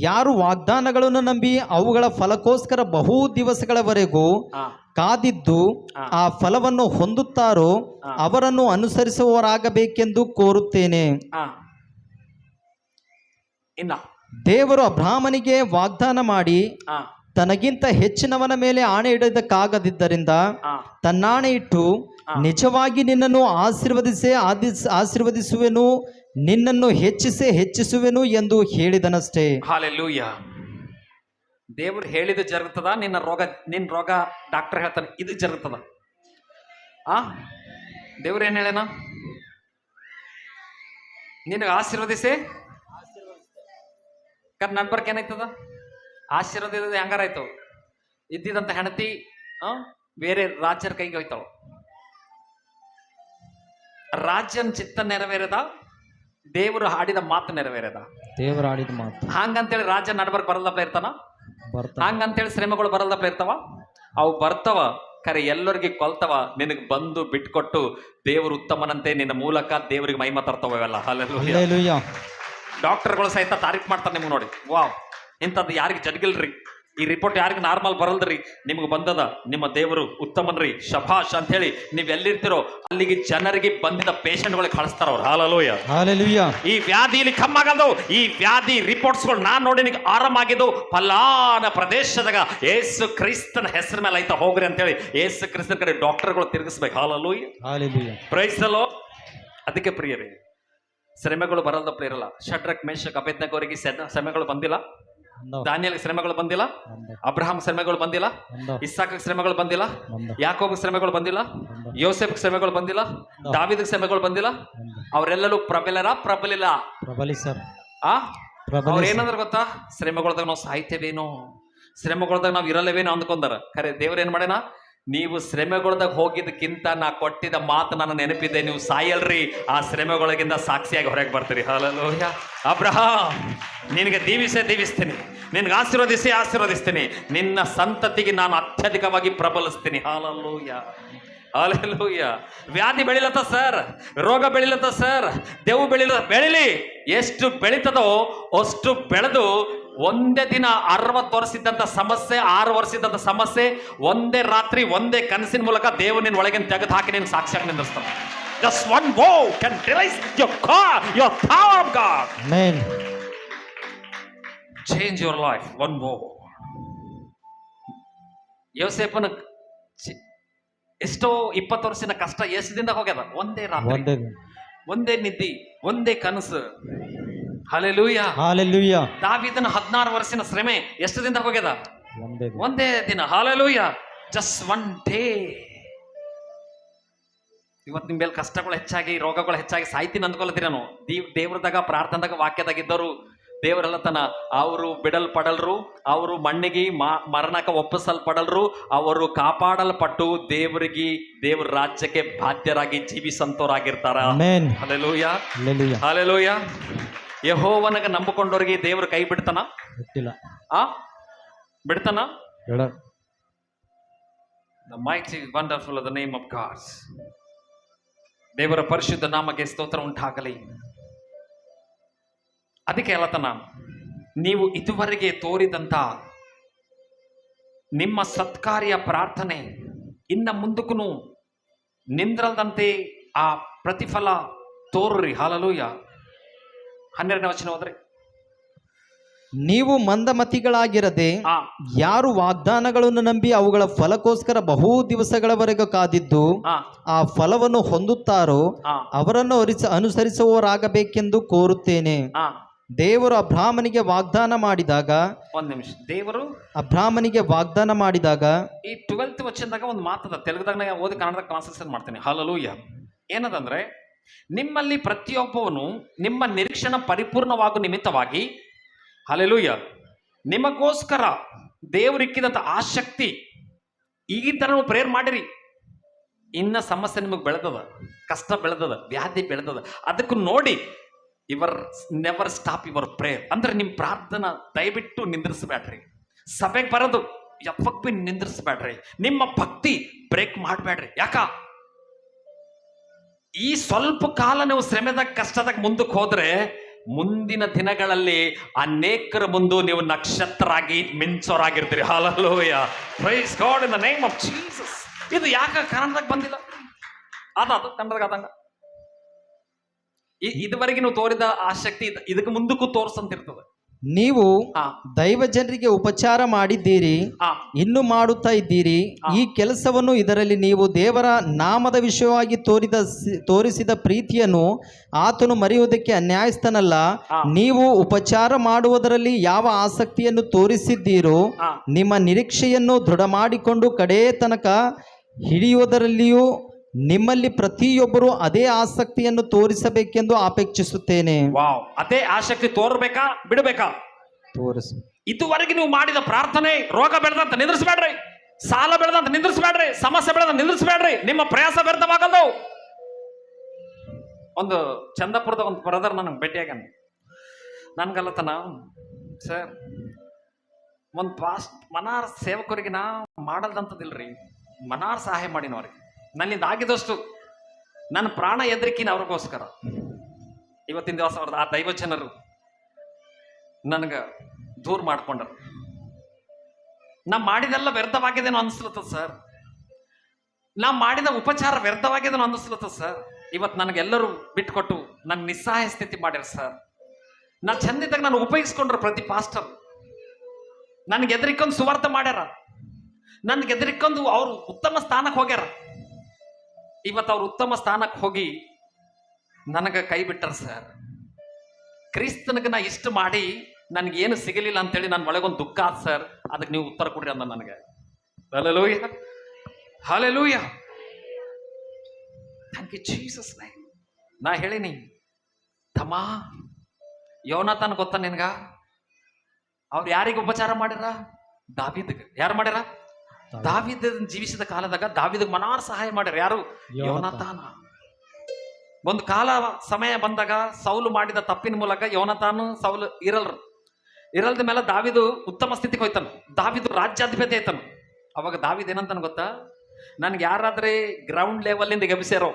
ಯಾರು ವಾಗ್ದಾನಗಳನ್ನು ನಂಬಿ ಅವುಗಳ ಫಲಕ್ಕೋಸ್ಕರ ಬಹು ದಿವಸಗಳವರೆಗೂ ಕಾದಿದ್ದು ಆ ಫಲವನ್ನು ಹೊಂದುತ್ತಾರೋ ಅವರನ್ನು ಅನುಸರಿಸುವವರಾಗಬೇಕೆಂದು ಕೋರುತ್ತೇನೆ. ಇನ್ನ ದೇವರು ಅಬ್ರಾಹ್ಮನಿಗೆ ವಾಗ್ದಾನ ಮಾಡಿ ತನಗಿಂತ ಹೆಚ್ಚಿನವನ ಮೇಲೆ ಆಣೆ ಇಡೋದಕ್ಕಾಗದಿದ್ದರಿಂದ ತನ್ನಾಣೆ ಇಟ್ಟು ನಿಜವಾಗಿ ನಿನ್ನನ್ನು ಆಶೀರ್ವದಿಸುವೆನು, ನಿನ್ನನ್ನು ಹೆಚ್ಚಿಸುವೆನು ಎಂದು ಹೇಳಿದನಷ್ಟೇ. ಹಾಲೆಲೂಯಾ. ದೇವರು ಹೇಳಿದ ಜరుగుತ್ತದ, ನಿನ್ನ ರೋಗ ಡಾಕ್ಟರ್ ಹೇಳ್ತಾನೆ ಇದು ಜరుగుತ್ತದ. ದೇವ್ರು ಏನ್ ಹೇಳೇನ, ನಿನಗೆ ಆಶೀರ್ವದಿಸಿ ನಡ್ಬರ್ಕ್ ಏನಾಯ್ತದ, ಆಶೀರ್ವಾದ ಹೆಂಗಾರಾಯ್ತು, ಇದ್ದಿದಂತ ಹೆಂಡತಿ ಬೇರೆ ರಾಜ್ಯರ ಕೈಗೆ ಹೋಯ್ತಾವ, ರಾಜ್ಯನ ಚಿತ್ತ ನೆರವೇರದ, ದೇವರು ಹಾಡಿದ ಮಾತು ನೆರವೇರದ. ದೇವರು ಆಡಿದ ಮಾತು ಹಂಗಂತೇಳಿ ರಾಜ್ಯ ನಡ್ಬರ್ಕ್ ಬರಲ್ದಪ್ಲ ಇರ್ತಾನ, ಹಂಗಂತೇಳಿ ಶ್ರಮೆಗಳು ಬರಲ್ದಪ್ಲ ಇರ್ತಾವ, ಅವು ಬರ್ತಾವ ಖರೆ ಎಲ್ಲರಿಗೆ ಕೊಲ್ತವ. ನಿನಗೆ ಬಂದು ಬಿಟ್ಕೊಟ್ಟು ದೇವರು ಉತ್ತಮನಂತೆ ನಿನ್ನ ಮೂಲಕ ದೇವರಿಗೆ ಮಹಿಮೆ ತರ್ತವ ಇವೆಲ್ಲ. ಹಲ್ಲೆಲೂಯಾ. ಡಾಕ್ಟರ್ಗಳು ಸಹಿತ ತಾರೀಫ್ ಮಾಡ್ತಾರೆ ನಿಮ್ಗೆ ನೋಡಿ, ವಾವ್ ಇಂಥದ್ದು ಯಾರಿಗೆ ಜಡ್ಗಿಲ್ರಿ, ಈ ರಿಪೋರ್ಟ್ ಯಾರಿಗೆ ನಾರ್ಮಲ್ ಬರಲ್ದ್ರಿ, ನಿಮ್ಗೆ ಬಂದದ, ನಿಮ್ಮ ದೇವರು ಉತ್ತಮನ್ರಿ, ಶಭಾಷ್ ಅಂತ ಹೇಳಿ ನೀವ್ ಎಲ್ಲಿರ್ತಿರೋ ಅಲ್ಲಿಗೆ ಜನರಿಗೆ ಬಂದಿದ್ದ ಪೇಷಂಟ್ಗಳಿಗೆ ಕಳಿಸ್ತಾರ ಅವ್ರು. ಹಾಲೆಲೂಯಾ. ಹಾಲೆಲೂಯಾ. ಈ ವ್ಯಾಧಿ ಇಲ್ಲಿ ಕಮ್ಮಾಗಲ್ದು, ಈ ವ್ಯಾಧಿ ರಿಪೋರ್ಟ್ಸ್ಗಳು ನಾನ್ ನೋಡಿ ನಿಮಗೆ ಆರಾಮಾಗಿದ್ದು ಫಲಾನ ಪ್ರದೇಶದಾಗ ಏಸು ಕ್ರಿಸ್ತನ ಹೆಸರ ಮೇಲೆ ಆಯ್ತಾ ಹೋಗ್ರಿ ಅಂತ ಹೇಳಿ ಏಸು ಕ್ರಿಸ್ತನ ಕಡೆ ಡಾಕ್ಟರ್ಗಳು ತಿರುಗಿಸ್ಬೇಕು. Hallelujah. Hallelujah. Praise the Lord. ಅದಕ್ಕೆ ಪ್ರಿಯರೇ, ಶ್ರಮೆಗಳು ಬರಲ್ದಪ್ಪ ಇರಲ್ಲ. ಶಡ್ರಕ್ ಮೇಷಕ್ ಅಬೇದ್ನೆಗೋರಿಗೆ ಶ್ರಮೆಗಳು ಬಂದಿಲ್ಲ, ದಾನಿಯಲ್ಗೆ ಶ್ರಮೆಗಳು ಬಂದಿಲ್ಲ, ಅಬ್ರಹಾಂ ಶ್ರಮೆಗಳು ಬಂದಿಲ್ಲ, ಇಸ್ಸಾಕ್ ಶ್ರಮೆಗಳು ಬಂದಿಲ್ಲ, ಯಾಕೋಬ್ ಶ್ರಮೆಗಳು ಬಂದಿಲ್ಲ, ಯೋಸೆಫ್ ಶ್ರಮೆಗಳು ಬಂದಿಲ್ಲ, ದಾವಿದ ಶ್ರಮೆಗಳು ಬಂದಿಲ್ಲ. ಅವರೆಲ್ಲರೂ ಪ್ರಬಲಿಲ್ಲ. ಅವ್ರ ಏನಂದ್ರೆ ಗೊತ್ತಾ, ಶ್ರಮೆಗೊಳದಾಗ ನಾವು ಸಾಯ್ತೇವೇನೋ, ಶ್ರಮೆಗೊಳದಾಗ ನಾವು ಇರಲೇವೇನೋ ಅಂದ್ಕೊಂಡಾರ. ಖರೆ ದೇವ್ರ ಏನ್ ಮಾಡ್ಯಾನ, ನೀವು ಶ್ರಮೆಗೊಳದಾಗ ಹೋಗಿದ್ದಕ್ಕಿಂತ ನಾ ಕೊಟ್ಟಿದ್ದ ಮಾತು ನಾನು ನೆನಪಿದ್ದೆ, ನೀವು ಸಾಯಲ್ರಿ, ಆ ಶ್ರಮೆಗೊಳಗಿಂದ ಸಾಕ್ಷಿಯಾಗಿ ಹೊರಗೆ ಬರ್ತೀರಿ. ಹಲ್ಲೆಲೂಯಾ. ಅಬ್ರಹಾಂ ನಿನಗೆ ದೀವಿಸ್ತೀನಿ, ನಿನ್ಗೆ ಆಶೀರ್ವದಿಸ್ತೀನಿ, ನಿನ್ನ ಸಂತತಿಗೆ ನಾನು ಅತ್ಯಧಿಕವಾಗಿ ಪ್ರಬಲಿಸ್ತೀನಿ. ಹಲ್ಲೆಲೂಯಾ. ಹಲ್ಲೆಲೂಯಾ. ವ್ಯಾಧಿ ಬೆಳಿಲತ್ತ ಸರ್, ರೋಗ ಬೆಳಿಲತ್ತ ಸರ್, ದೇವು ಬೆಳಿಲಿ, ಎಷ್ಟು ಬೆಳೀತದೋ ಅಷ್ಟು ಬೆಳೆದು ಒಂದೇ ದಿನ 60 ವರ್ಷಿದ್ದಂಥ ಸಮಸ್ಯೆ, 6 ವರ್ಷಿದ್ದಂಥ ಸಮಸ್ಯೆ ಒಂದೇ ರಾತ್ರಿ ಒಂದೇ ಕನಸಿನ ಮೂಲಕ ದೇವರು ನಿನ್ನ ಒಳಗಿನ ತೆಗೆದು ಹಾಕಿ ನಿನ್ನ ಸಾಕ್ಷಿಯಾಗಿ ನಿಂದಿರ್ತಾನೆ. Just one vow can release your power of God. Amen. Change your life. One vow. ಯೋಸೇಫನ ಎಷ್ಟೋ 20 ವರ್ಷದ ಕಷ್ಟ ಎಷ್ಟು ದಿನ ಹೋಗ್ಯದ, ಒಂದೇ ರಾತ್ರಿ, ಒಂದೇ ನಿದ್ದಿ, ಒಂದೇ ಕನಸು. ಹಲ್ಲೆಲೂಯಾ. ಹಾಲೆಲೂಯಾ. ದಾವೀದನ 16 ವರ್ಷದ ಶ್ರಮೆ ಎಷ್ಟು ದಿನ ಹೋಗ್ಯದ, ಒಂದೇ ದಿನ. ಹಲ್ಲೆಲೂಯಾ. Just one day. ಇವತ್ತು ನಿಮ್ಮ ಮೇಲೆ ಕಷ್ಟಗಳು ಹೆಚ್ಚಾಗಿ, ರೋಗಗಳು ಹೆಚ್ಚಾಗಿ ಸಾಯ್ತೀನಿ ಅಂದ್ಕೊಳ್ತೀರೇನು? ದೇವ್ರದಾಗ ಪ್ರಾರ್ಥನೆದಾಗ ವಾಕ್ಯದಾಗ ಇದ್ದವರು ದೇವರೆಲ್ಲ ತನ ಅವರು ಬಿಡಲ್ಪಡಲ್ರು, ಅವರು ಮಣ್ಣಿಗೆ ಮರಣಕ್ಕೆ ಒಪ್ಪಿಸಲ್ಪಡಲ್ರು, ಅವರು ಕಾಪಾಡಲ್ಪಟ್ಟು ದೇವ್ರ ರಾಜ್ಯಕ್ಕೆ ಬಾಧ್ಯರಾಗಿ ಜೀವಿಸಂತವರಾಗಿರ್ತಾರ. ಹಲ್ಲೆಲೂಯಾ. ಹಲ್ಲೆಲೂಯಾ. ಯೆಹೋವನಿಗೆ ನಂಬಿಕೊಂಡವ್ರಿಗೆ ದೇವರು ಕೈ ಬಿಡ್ತಾನ? ಬಿಡ್ತಾನ? The mighty wonderful of the name of God. ದೇವರ ಪರಿಶುದ್ಧ ನಾಮಕ್ಕೆ ಸ್ತೋತ್ರ ಉಂಟಾಗಲಿ. ಅದಕ್ಕೆ ಹೇಳತನ, ನೀವು ಇದುವರೆಗೆ ತೋರಿದಂತ ನಿಮ್ಮ ಸತ್ಕಾರ್ಯ ಪ್ರಾರ್ಥನೆ ಇನ್ನ ಮುಂದಕ್ಕೂ ನಿಂದ್ರಲ್ದಂತೆ ಆ ಪ್ರತಿಫಲ ತೋರ್ರಿ. ಹಾಲೆಲೂಯ. 12ನೇ ವಚನ ಹೋದ್ರಿ. ನೀವು ಮಂದಮತಿಗಳಾಗಿರದೆ ಆ ಯಾರು ವಾಗ್ದಾನಗಳನ್ನು ನಂಬಿ ಅವುಗಳ ಫಲಕ್ಕೋಸ್ಕರ ಬಹು ದಿವಸಗಳವರೆಗೆ ಕಾದಿದ್ದು ಆ ಆ ಫಲವನ್ನು ಹೊಂದುತ್ತಾರೋ ಆ ಅವರನ್ನು ಅನುಸರಿಸುವವರಾಗಬೇಕೆಂದು ಕೋರುತ್ತೇನೆ. ಆ ದೇವರು ಅಬ್ರಾಹ್ಮನಿಗೆ ವಾಗ್ದಾನ ಮಾಡಿದಾಗ ಒಂದ್ ನಿಮಿಷ. ದೇವರು ಈ 12th ವಚನದಾಗ ಒಂದು ಮಾತದ, ತೆಲುಗುದಾಗ ನಾ ಓದಿ ಕನ್ನಡದಾಗ ಟ್ರಾನ್ಸ್ಲೇಷನ್ ಮಾಡ್ತೀನಿ. ಹಾಲೆಲೂಯ. ಏನದಂದ್ರೆ, ನಿಮ್ಮಲ್ಲಿ ಪ್ರತಿಯೊಬ್ಬವನು ನಿಮ್ಮ ನಿರೀಕ್ಷಣ ಪರಿಪೂರ್ಣವಾಗುವ ನಿಮಿತ್ತವಾಗಿ, ಹಾಲೆಲೂಯ, ನಿಮಗೋಸ್ಕರ ದೇವರಿಕ್ಕಿದಂತ ಆಸಕ್ತಿ ಈಗಿನ ತರ ನೀವು ಪ್ರೇಯರ್ ಮಾಡಿರಿ. ಇನ್ನ ಸಮಸ್ಯೆ ನಿಮಗೆ ಬೆಳೆದದ, ಕಷ್ಟ ಬೆಳೆದದ, ವ್ಯಾಧಿ ಬೆಳೆದದ, ಅದಕ್ಕೂ ನೋಡಿ your never stop your prayer. ಅಂದ್ರೆ ನಿಮ್ಮ ಪ್ರಾರ್ಥನಾ ದಯವಿಟ್ಟು ನಿಂದ್ರಿಸಬೇಡ್ರಿ. ಸಭೆಗೆ ಬರೋದು ಯಾವಾಗ ಬಿ ನಿಂದ್ರಿಸಬೇಡ್ರಿ. ನಿಮ್ಮ ಭಕ್ತಿ ಬ್ರೇಕ್ ಮಾಡಬೇಡ್ರಿ. ಯಾಕ ಈ ಸ್ವಲ್ಪ ಕಾಲ ನೀವು ಶ್ರಮೆದಾಗ ಕಷ್ಟದಾಗ ಮುಂದಕ್ಕೆ ಹೋದ್ರೆ ಮುಂದಿನ ದಿನಗಳಲ್ಲಿ ಅನೇಕರ ಮುಂದೆ ನೀವು ನಕ್ಷತ್ರಾಗಿ ಮಿಂಚೋರಾಗಿರ್ತೀರಿ. Hallelujah. Praise God in the name of Jesus. ಇದು ಯಾಕ ಕನ್ನಡದಾಗ ಬಂದಿಲ್ಲ? ಅದು ಕನ್ನಡದಾಗ ಆದಂಗ ಇದುವರೆಗೆ ನೀವು ತೋರಿದ ಆಸಕ್ತಿ ಇದಕ್ಕೆ ಮುಂದಕ್ಕೂ ತೋರ್ಸಂತಿರ್ತದೆ. ನೀವು ದೈವ ಜನರಿಗೆ ಉಪಚಾರ ಮಾಡಿದ್ದೀರಿ, ಇನ್ನು ಮಾಡುತ್ತಾ ಇದ್ದೀರಿ. ಈ ಕೆಲಸವನ್ನು ಇದರಲ್ಲಿ ನೀವು ದೇವರ ನಾಮದ ವಿಷಯವಾಗಿ ತೋರಿಸಿದ ಪ್ರೀತಿಯನ್ನು ಆತನು ಮರೆಯುವುದಕ್ಕೆ ಅನ್ಯಾಯಸ್ಥನಲ್ಲ. ನೀವು ಉಪಚಾರ ಮಾಡುವುದರಲ್ಲಿ ಯಾವ ಆಸಕ್ತಿಯನ್ನು ತೋರಿಸಿದ್ದೀರೋ ನಿಮ್ಮ ನಿರೀಕ್ಷೆಯನ್ನು ದೃಢ ಮಾಡಿಕೊಂಡು ಕಡೇ ತನಕ ಹಿಡಿಯುವುದರಲ್ಲಿಯೂ ನಿಮ್ಮಲ್ಲಿ ಪ್ರತಿಯೊಬ್ಬರು ಅದೇ ಆಸಕ್ತಿಯನ್ನು ತೋರಿಸಬೇಕೆಂದು ಅಪೇಕ್ಷಿಸುತ್ತೇನೆ. ವಾವ್. ಅದೇ ಆಸಕ್ತಿ ತೋರ್ಬೇಕಾ ಬಿಡಬೇಕಾ? ತೋರಿಸ. ಇದುವರೆಗೆ ನೀವು ಮಾಡಿದ ಪ್ರಾರ್ಥನೆ, ರೋಗ ಬೆಳೆದಂತ ನಿಂದ್ರಿಸಬೇಡ್ರಿ, ಸಾಲ ಬೆಳೆದಂತ ನಿಂದ್ರಿಸಬೇಡ್ರಿ, ಸಮಸ್ಯೆ ಬೆಳೆದಂತ ನಿಂದ್ರಿಸಬೇಡ್ರಿ. ನಿಮ್ಮ ಪ್ರಯಾಸ ವ್ಯರ್ಥವಾಗದು. ಒಂದು ಚಂದಪುರದ ಒಂದು ಬ್ರದರ್ ನನಗೆ ಭೇಟಿಯಾಗ ನನ್ಗಲ್ಲತನ, ಸರ್ ಒಂದು ಮನಾರ್ ಸೇವಕರಿಗೆ ನಾ ಮಾಡಲ್ದಂಥದಿಲ್ರಿ, ಮನಾರ್ ಸಹಾಯ ಮಾಡಿನವ್ರಿಗೆ ನನ್ನಿಂದ ಆಗಿದಷ್ಟು ನನ್ನ ಪ್ರಾಣ ಎದ್ರಿಕಿನ ಅವ್ರಿಗೋಸ್ಕರ. ಇವತ್ತಿನ ದಿವಸ ಅವ್ರದ್ದು ಆ ದೈವಜನರು ನನಗೆ ದೂರ ಮಾಡ್ಕೊಂಡರು. ನಾ ಮಾಡಿದೆಲ್ಲ ವ್ಯರ್ಥವಾಗಿದೇನೋ ಅನಿಸ್ಲತ್ತದ ಸರ್, ನಾ ಮಾಡಿದ ಉಪಚಾರ ವ್ಯರ್ಥವಾಗಿದೇನೋ ಅನಿಸ್ಲತ್ತದ ಸರ್. ಇವತ್ತು ನನಗೆಲ್ಲರೂ ಬಿಟ್ಕೊಟ್ಟು ನನ್ನ ನಿಸ್ಸಹಾಯ ಸ್ಥಿತಿ ಮಾಡ್ಯಾರ ಸರ್. ನಾ ಚಂದಿದ್ದಾಗ ನಾನು ಉಪಯೋಗಿಸ್ಕೊಂಡ್ರೆ ಪ್ರತಿ ಪಾಸ್ಟರ್ ನನಗೆ ಎದರಿಕೊಂಡು ಸುವಾರ್ಥ ಮಾಡ್ಯಾರ, ನನ್ಗೆ ಎದರಿಕೊಂಡು ಅವರು ಉತ್ತಮ ಸ್ಥಾನಕ್ಕೆ ಹೋಗ್ಯಾರ. ಇವತ್ತು ಅವ್ರು ಉತ್ತಮ ಸ್ಥಾನಕ್ಕೆ ಹೋಗಿ ನನಗೆ ಕೈ ಬಿಟ್ಟರು ಸರ್. ಕ್ರಿಸ್ತನಿಗೆ ನಾ ಇಷ್ಟು ಮಾಡಿ ನನಗೇನು ಸಿಗಲಿಲ್ಲ ಅಂತೇಳಿ ನನ್ನ ಒಳಗೊಂದು ದುಃಖ ಆದ ಸರ್. ಅದಕ್ಕೆ ನೀವು ಉತ್ತರ ಕೊಡ್ರಿ ಅಂದ ನನಗೆ. Hallelujah, hallelujah, thank you Jesus name. ನಾ ಹೇಳಿನಿ ತಮ್ಮ, ಯೋನಾಥನ್ ಗೊತ್ತಾ ನಿನ್ಗ? ಅವ್ರು ಯಾರಿಗೆ ಉಪಚಾರ ಮಾಡ್ಯಾರ? ದಾವೀದಗೆ. ಯಾರು ಮಾಡ್ಯಾರ? ದಾವೀದ ಜೀವಿಸಿದ ಕಾಲದಾಗ ದಾವೀದಗೆ ಮನಾರ್ ಸಹಾಯ ಮಾಡ್ಯಾರ. ಯಾರು? ಯೋನಾಥಾನ. ಒಂದು ಕಾಲ ಸಮಯ ಬಂದಾಗ ಸೌಲು ಮಾಡಿದ ತಪ್ಪಿನ ಮೂಲಕ ಯೋನಾಥಾನು ಸೌಲು ಇರಲ್ದ ಮೇಲೆ ದಾವೀದು ಉತ್ತಮ ಸ್ಥಿತಿಗೆ ಹೋಯ್ತಾನ. ದಾವೀದು ರಾಜ್ಯಾಧಿಪತಿ ಆಯ್ತಾನ. ಅವಾಗ ದಾವೀದ್ ಏನಂತಾನ ಗೊತ್ತಾ? ನನ್ಗೆ ಯಾರಾದ್ರೆ ಗ್ರೌಂಡ್ ಲೆವೆಲ್ನಿಂದ ಗೆಬ್ಸ್ಯಾರೋ,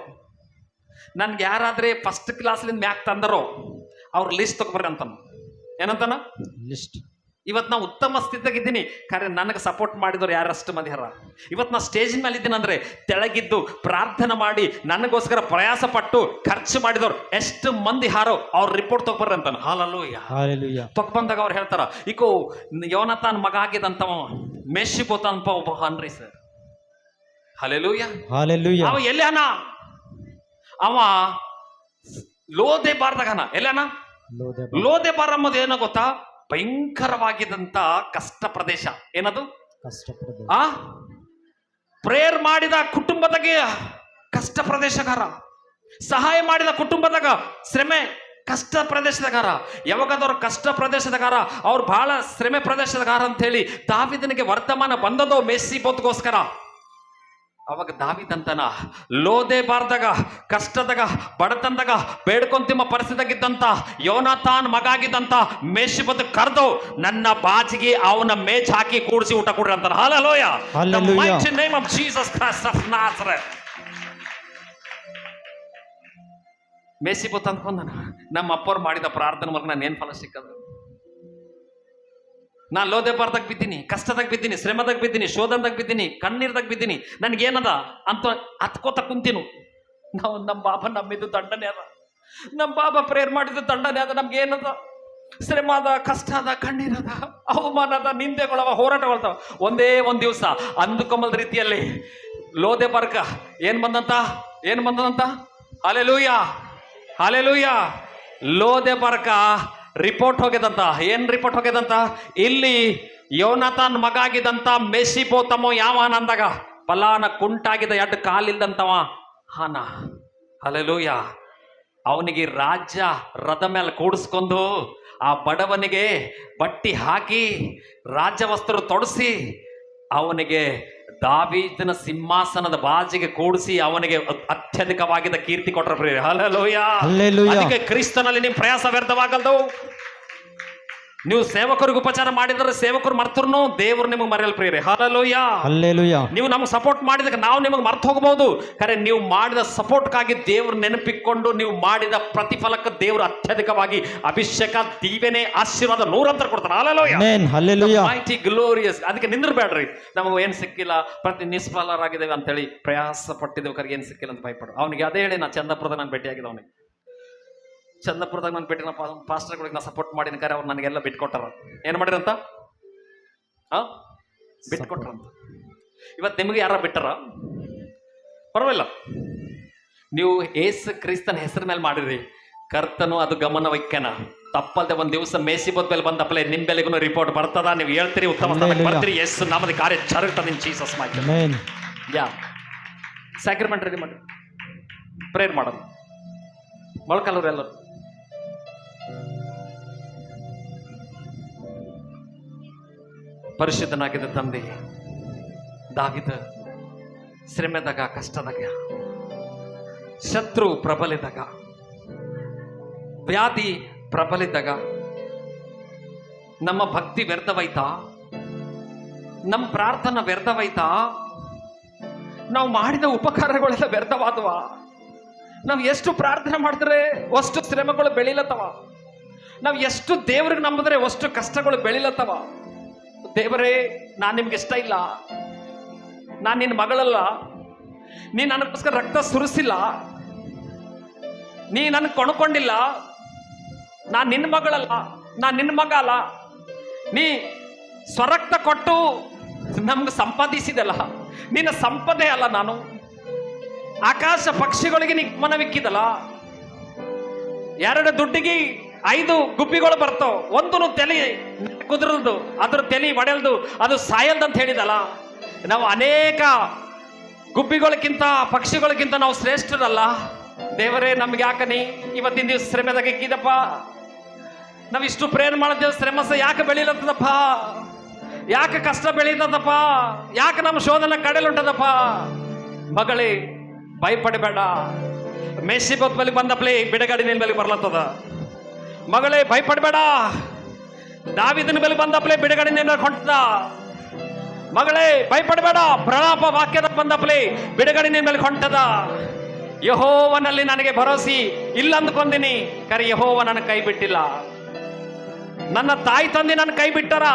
ನನ್ಗೆ ಯಾರಾದ್ರೆ ಫಸ್ಟ್ ಕ್ಲಾಸ್ಲಿಂದ ಮ್ಯಾಕ್ ತಂದರೋ ಅವ್ರ ಲಿಸ್ಟ್ ತಗೊಬರ್ರಿ ಅಂತಾನ. ಏನಂತಾನ? ಲಿಸ್ಟ್. ಇವತ್ತು ನಾ ಉತ್ತಮ ಸ್ಥಿತಿಯಾಗಿದ್ದೀನಿ, ಖರೆ ನನಗೆ ಸಪೋರ್ಟ್ ಮಾಡಿದವ್ರು ಯಾರಷ್ಟು ಮಂದಿ ಹರ. ಇವತ್ತು ನಾ ಸ್ಟೇಜಿನ ಮೇಲೆ ಇದ್ದೀನಿ ಅಂದ್ರೆ ತೆಳಗಿದ್ದು ಪ್ರಾರ್ಥನೆ ಮಾಡಿ ನನಗೋಸ್ಕರ ಪ್ರಯಾಸ ಪಟ್ಟು ಖರ್ಚು ಮಾಡಿದವ್ರು ಎಷ್ಟು ಮಂದಿ ಹಾರೋ ಅವ್ರ ರಿಪೋರ್ಟ್ ತಗೊಬರ್ರಿ ಅಂತಾನ. ಹಾಲೆಲೂಯ. ತಗೊಂಬಂದಾಗ ಅವ್ರು ಹೇಳ್ತಾರ, ಈಕೋ ಯೋನಾಥಾನ್ ಮಗ ಆಗಿದಂತವ ಮೆಷಿಬೋತ ಅನ್ಪ ಒಬ್ಬ ಅನ್ರಿ ಸರ್. ಹಾಲೆಲೂಯ. ಅವ ಎಲ್ಲಿ ಅನ? ಅವ ಲೋದೆ ಬಾರ್ದಾಗ ಎಲ್ಲನ ಲೋದೆ ಬಾರ್ ಅನ್ನೋದು ಏನೋ ಗೊತ್ತಾ? ಭಯಂಕರವಾಗಿದ್ದಂತ ಕಷ್ಟ ಪ್ರದೇಶ. ಏನದು? ಕಷ್ಟ ಪ್ರದೇಶ. ಪ್ರೇಯರ್ ಮಾಡಿದ ಕುಟುಂಬದಾಗೆ ಕಷ್ಟ ಪ್ರದೇಶಗಾರ, ಸಹಾಯ ಮಾಡಿದ ಕುಟುಂಬದಾಗ ಶ್ರಮೆ ಕಷ್ಟ ಪ್ರದೇಶದಗಾರ. ಯಾವಾಗದವ್ರ ಕಷ್ಟ ಪ್ರದೇಶದಗಾರ, ಅವ್ರು ಬಹಳ ಶ್ರಮೆ ಪ್ರದೇಶದಗಾರ ಅಂತ ಹೇಳಿ ದಾವೀದನಿಗೆ ವರ್ತಮಾನ ಬಂದದೋ ಮೆಸ್ಸಿಬೋತ್ಗೋಸ್ಕರ. ಅವಾಗ ದಾವೀದಂತನ ಲೋದೆ ಬಾರ್ದಾಗ, ಕಷ್ಟದಾಗ, ಬಡತನದಾಗ, ಬೇಡ್ಕೊಂತಿಮ್ಮ ಪರಿಸ್ಥಿತಿಯಾಗಿದ್ದಂತ ಯೋನಾಥಾನ್ ಮಗ ಆಗಿದ್ದಂತ ಮೆಷಿಬೋತ್ ಕರೆದು ನನ್ನ ಬಾಜಿಗೆ ಅವನ ಮೇಚ್ ಹಾಕಿ ಕೂಡಿಸಿ ಊಟ ಕೊಡ್ರಿ ಅಂತಾನೆ. Hallelujah. The mighty name of Jesus Christ of Nazareth. ಮೆಷಿಬೋತ್ ಅಂದ್ಕೊಂಡ ನಮ್ಮ ಅಪ್ಪವ್ರು ಮಾಡಿದ ಪ್ರಾರ್ಥನೆ ಮೂಲಕ ನಾನು ಏನ್ ಫಲ ಸಿಕ್ಕದು? ನಾ ಲೋದೆಬಾರ್ದಾಗ ಬಿದ್ದೀನಿ, ಕಷ್ಟದಾಗ ಬಿದ್ದೀನಿ, ಶ್ರಮದಾಗ ಬಿದ್ದೀನಿ, ಶೋಧನದಾಗ ಬಿದ್ದೀನಿ, ಕಣ್ಣೀರ್ದಾಗ ಬಿದ್ದೀನಿ, ನನಗೇನದ ಅಂತ ಹತ್ಕೋತ ಕುಂತೀನು. ನಾವು ನಮ್ಮ ಬಾಬಾ ನಂಬಿದ್ದು ದಂಡನೆ ಅದ, ನಮ್ಮ ಬಾಬಾ ಪ್ರೇಯರ್ ಮಾಡಿದ್ದು ದಂಡನೆ ಅದ. ನಮ್ಗೇನದ? ಶ್ರಮ ಅದ, ಕಷ್ಟ ಅದ, ಕಣ್ಣೀರದ, ಅವಮಾನ ಅದ, ನಿಂದೆಗಳವ, ಹೋರಾಟಗಳವ. ಒಂದೇ ಒಂದು ದಿವಸ ಅಂದುಕೊಂಬಲ್ ರೀತಿಯಲ್ಲಿ ಲೋದೆಬಾರ್ಗ ಏನ್ ಬಂದಂತ ಹಾಲೆಲೂಯ, ಹಾಲೆಲೂಯ. ಲೋದೆಬಾರ್ಗ ರಿಪೋರ್ಟ್ ಹೋಗ್ಯದಂತ. ಏನ್ ರಿಪೋರ್ಟ್ ಹೋಗ್ಯದಂತ? ಇಲ್ಲಿ ಯೋನಾಥನ್ ಮಗ ಆಗಿದಂತ ಮೆಷಿಬೋತಮೋ ಯಾವನ ಅಂದಾಗ ಫಲಾನ ಕುಂಟಾಗಿದ 2 ಕಾಲಿಲ್ದಂತವ ಹಾನ. ಹಲ್ಲೆಲೂಯ. ಅವನಿಗೆ ರಾಜ್ಯ ರಥ ಮೇಲೆ ಕೂಡಿಸ್ಕೊಂಡು ಆ ಬಡವನಿಗೆ ಬಟ್ಟಿ ಹಾಕಿ ರಾಜ್ಯ ವಸ್ತ್ರ ತೊಡಿಸಿ ಅವನಿಗೆ ದಾವೀದನ ಸಿಂಹಾಸನದ ಬಾಜಿಗೆ ಕೂಡಿಸಿ ಅವನಿಗೆ ಅತ್ಯಧಿಕವಾಗಿದ್ದ ಕೀರ್ತಿ ಕೊಟ್ಟರು ಪ್ರಿಯರೇ. ಹಲ್ಲೆಲೂಯ. ಅದಕ್ಕೆ ಕ್ರಿಸ್ತನಲ್ಲಿ ನಿಮ್ಮ ಪ್ರಯಾಸ ವ್ಯರ್ಥವಾಗಲ್ದು. ನೀವು ಸೇವಕರಿಗೆ ಉಪಚಾರ ಮಾಡಿದ್ರೆ ಸೇವಕರು ಮರ್ತರು ದೇವರು ನಿಮಗೆ ಮರೆಯಲ್ಲ ಪ್ರಿಯರೇ. Hallelujah, hallelujah. ನೀವು ನಮಗೆ ಸಪೋರ್ಟ್ ಮಾಡಿದಾಗ ನಾವು ನಿಮಗೆ ಮರ್ತು ಹೋಗಬಹುದು. ಖರೆ ನೀವು ಮಾಡಿದ ಸಪೋರ್ಟ್ಗಾಗಿ ದೇವ್ರು ನೆನಪಿಕೊಂಡು ನೀವು ಮಾಡಿದ ಪ್ರತಿಫಲಕ್ಕೆ ದೇವರು ಅತ್ಯಧಿಕವಾಗಿ ಅಭಿಷೇಕ, ದೀವೆನೆ, ಆಶೀರ್ವಾದ 100 ಕೊಡ್ತಾನೆ. Hallelujah, hallelujah. Mighty glorious. ಅದಕ್ಕೆ ನಿಂದ್ರಬೇಡ್ರಿ. ನಮಗೆ ಏನು ಸಿಕ್ಕಿಲ್ಲ, ಪ್ರತಿ ನಿಷ್ಫಲರಾಗಿದ್ದೇವೆ ಅಂತೇಳಿ ಪ್ರಯಾಸ ಪಟ್ಟಿದ್ದೇವೆ, ಕರೆಗೆ ಏನು ಸಿಕ್ಕಿಲ್ಲ ಅಂತ ಭಯಪಡು. ಅವನಿಗೆ ಅದೇ ಹೇಳಿ, ನಾ ಚಂದಪುರದಾಗ ನಾನು ಭೇಟಿಯಾಗಿದ್ದೆ. ಅವನಿಗೆ ಚಂದಪುರದಾಗ ನಾನು ಭೇಟಿ, ಪಾಸ್ಟರ್ಗಳಿಗೆ ನಾ ಸಪೋರ್ಟ್ ಮಾಡಿನ ಕರೆ ಅವ್ರು ನನಗೆಲ್ಲ ಬಿಟ್ಕೊಟ್ಟಾರ. ಏನು ಮಾಡಿರಂತ? ಬಿಟ್ಕೊಟ್ರಂತ. ಇವತ್ತು ನಿಮಗೆ ಯಾರ ಬಿಟ್ಟಾರ? ಪರವಾಗಿಲ್ಲ, ನೀವು ಏಸು ಕ್ರಿಸ್ತನ ಹೆಸರ ಮೇಲೆ ಮಾಡಿರಿ, ಕರ್ತನು ಅದು ಗಮನ ವೈಕ್ಯನ ತಪ್ಪಲ್ದೆ ಒಂದು ದಿವಸ ಮೇಸಿಬೋದ್ ಮೇಲೆ ಬಂದಪ್ಪಲೆ ನಿಮ್ಮ ಬೆಲೆಗೂ ರಿಪೋರ್ಟ್ ಬರ್ತದ. ನೀವು ಹೇಳ್ತೀರಿ, ಉತ್ತಮ ಬರ್ತೀರಿ. ಎಸ್ ನಮ್ಮದು ಕಾರ್ಯ ಜರುಗ್ತದೆ ಇನ್ ಜೀಸಸ್ ಮಾಡಿ. ಯಾ ಸ್ಯಾಕ್ರಿಮೆಂಟ್ ರೆಡಿ ಮಾಡಿ ಪ್ರೇಯರ್ ಮಾಡೋದು. ಮೊಳಕಾಲವ್ರು ಎಲ್ಲರೂ ಪರಿಶುದ್ಧನಾಗಿದ್ದ ತಂದೆ ದಾವಿದ ಶ್ರಮೆದಾಗ, ಕಷ್ಟದಾಗ, ಶತ್ರು ಪ್ರಬಲಿದಾಗ, ವ್ಯಾಧಿ ಪ್ರಬಲಿದ್ದಾಗ ನಮ್ಮ ಭಕ್ತಿ ವ್ಯರ್ಥವಾಯ್ತಾ? ನಮ್ಮ ಪ್ರಾರ್ಥನಾ ವ್ಯರ್ಥವಾಯ್ತಾ? ನಾವು ಮಾಡಿದ ಉಪಕಾರಗಳೆಲ್ಲ ವ್ಯರ್ಥವಾದವ? ನಾವು ಎಷ್ಟು ಪ್ರಾರ್ಥನೆ ಮಾಡಿದ್ರೆ ಅಷ್ಟು ಶ್ರಮಗಳು ಬೆಳಿಲತ್ತವ. ನಾವು ಎಷ್ಟು ದೇವ್ರಿಗೆ ನಂಬಿದ್ರೆ ಅಷ್ಟು ಕಷ್ಟಗಳು ಬೆಳಿಲತ್ತವ. ದೇವರೇ, ನಾನು ನಿಮ್ಗೆ ಇಷ್ಟ ಇಲ್ಲ, ನಾನು ನಿನ್ನ ಮಗಳಲ್ಲ, ನೀ ನನಗೋಸ್ಕರ ರಕ್ತ ಸುರಿಸಿಲ್ಲ, ನೀ ನನಗೆ ಕೊಂಡ್ಕೊಂಡಿಲ್ಲ, ನಾನು ನಿನ್ನ ಮಗಳಲ್ಲ, ನಾನು ನಿನ್ನ ಮಗ ಅಲ್ಲ, ನೀ ಸ್ವರಕ್ತ ಕೊಟ್ಟು ನಮ್ಗೆ ಸಂಪಾದಿಸಿದಲ್ಲ, ನಿನ್ನ ಸಂಪದೆ ಅಲ್ಲ ನಾನು. ಆಕಾಶ ಪಕ್ಷಿಗಳಿಗೆ ನೀ ಮನವಿಕ್ಕಿದಲ್ಲ. 2 ದುಡ್ಡಿಗೆ 5 ಗುಬ್ಬಿಗಳು ಬರ್ತಾವ, ಒಂದು ತಲೆ ಕುದುರಲ್ದು, ಅದ್ರ ತಲೆ ಒಡೆಲ್ದು, ಅದು ಸಾಯಲ್ದಂತ ಹೇಳಿದಲ್ಲ. ನಾವು ಅನೇಕ ಗುಬ್ಬಿಗಳಕ್ಕಿಂತ, ಪಕ್ಷಿಗಳಿಗಿಂತ ನಾವು ಶ್ರೇಷ್ಠರಲ್ಲ. ದೇವರೇ, ನಮ್ಗೆ ಯಾಕನಿ ಇವತ್ತಿನ ದಿವಸ ಶ್ರಮೆದಾಗ ಇಕ್ಕಿದಪ್ಪ? ನಾವು ಇಷ್ಟು ಪ್ರೇರಣೆ ಮಾಡಿದ್ದೇವೆ, ಶ್ರಮಸ ಯಾಕೆ ಬೆಳಿಲತ್ತದಪ್ಪ? ಯಾಕೆ ಕಷ್ಟ ಬೆಳೀತದಪ್ಪ? ಯಾಕೆ ನಮ್ಮ ಶೋಧನ ಕಡೆಲುಂಟದಪ್ಪ? ಮಗಳೇ, ಭಯಪಡಬೇಡ. ಮೇಸಿಬೋತ್ ಬಳಿ ಬಂದಪ್ಲೆ ಬಿಡುಗಡೆ ನಿನ್ ಬಳಿ ಬರ್ಲತ್ತದ. ಮಗಳೇ, ಭಯಪಡಬೇಡ. ದಾವಿದನ ಬಳಿ ಬಂದಪ್ಲೆ ಬಿಡುಗಡೆ ನಿನ್ನ ಹೊಂಟದ. ಮಗಳೇ, ಭಯಪಡಬೇಡ. ಪ್ರಲಾಪ ವಾಕ್ಯದ ಬಂದಪ್ಲೆ ಬಿಡುಗಡೆ ನಿನ್ನ ಮೇಲೆ ಹೊಂಟದ. ಯೆಹೋವನಲ್ಲಿ ನನಗೆ ಭರೋಸಿ ಇಲ್ಲ ಅಂದ್ಕೊಂದಿನಿ, ಕರೆ ಯೆಹೋವ ನನ್ನ ಕೈ ಬಿಟ್ಟಿಲ್ಲ. ನನ್ನ ತಾಯಿ ತಂದೆ ನನ್ನ ಕೈ ಬಿಟ್ಟರ,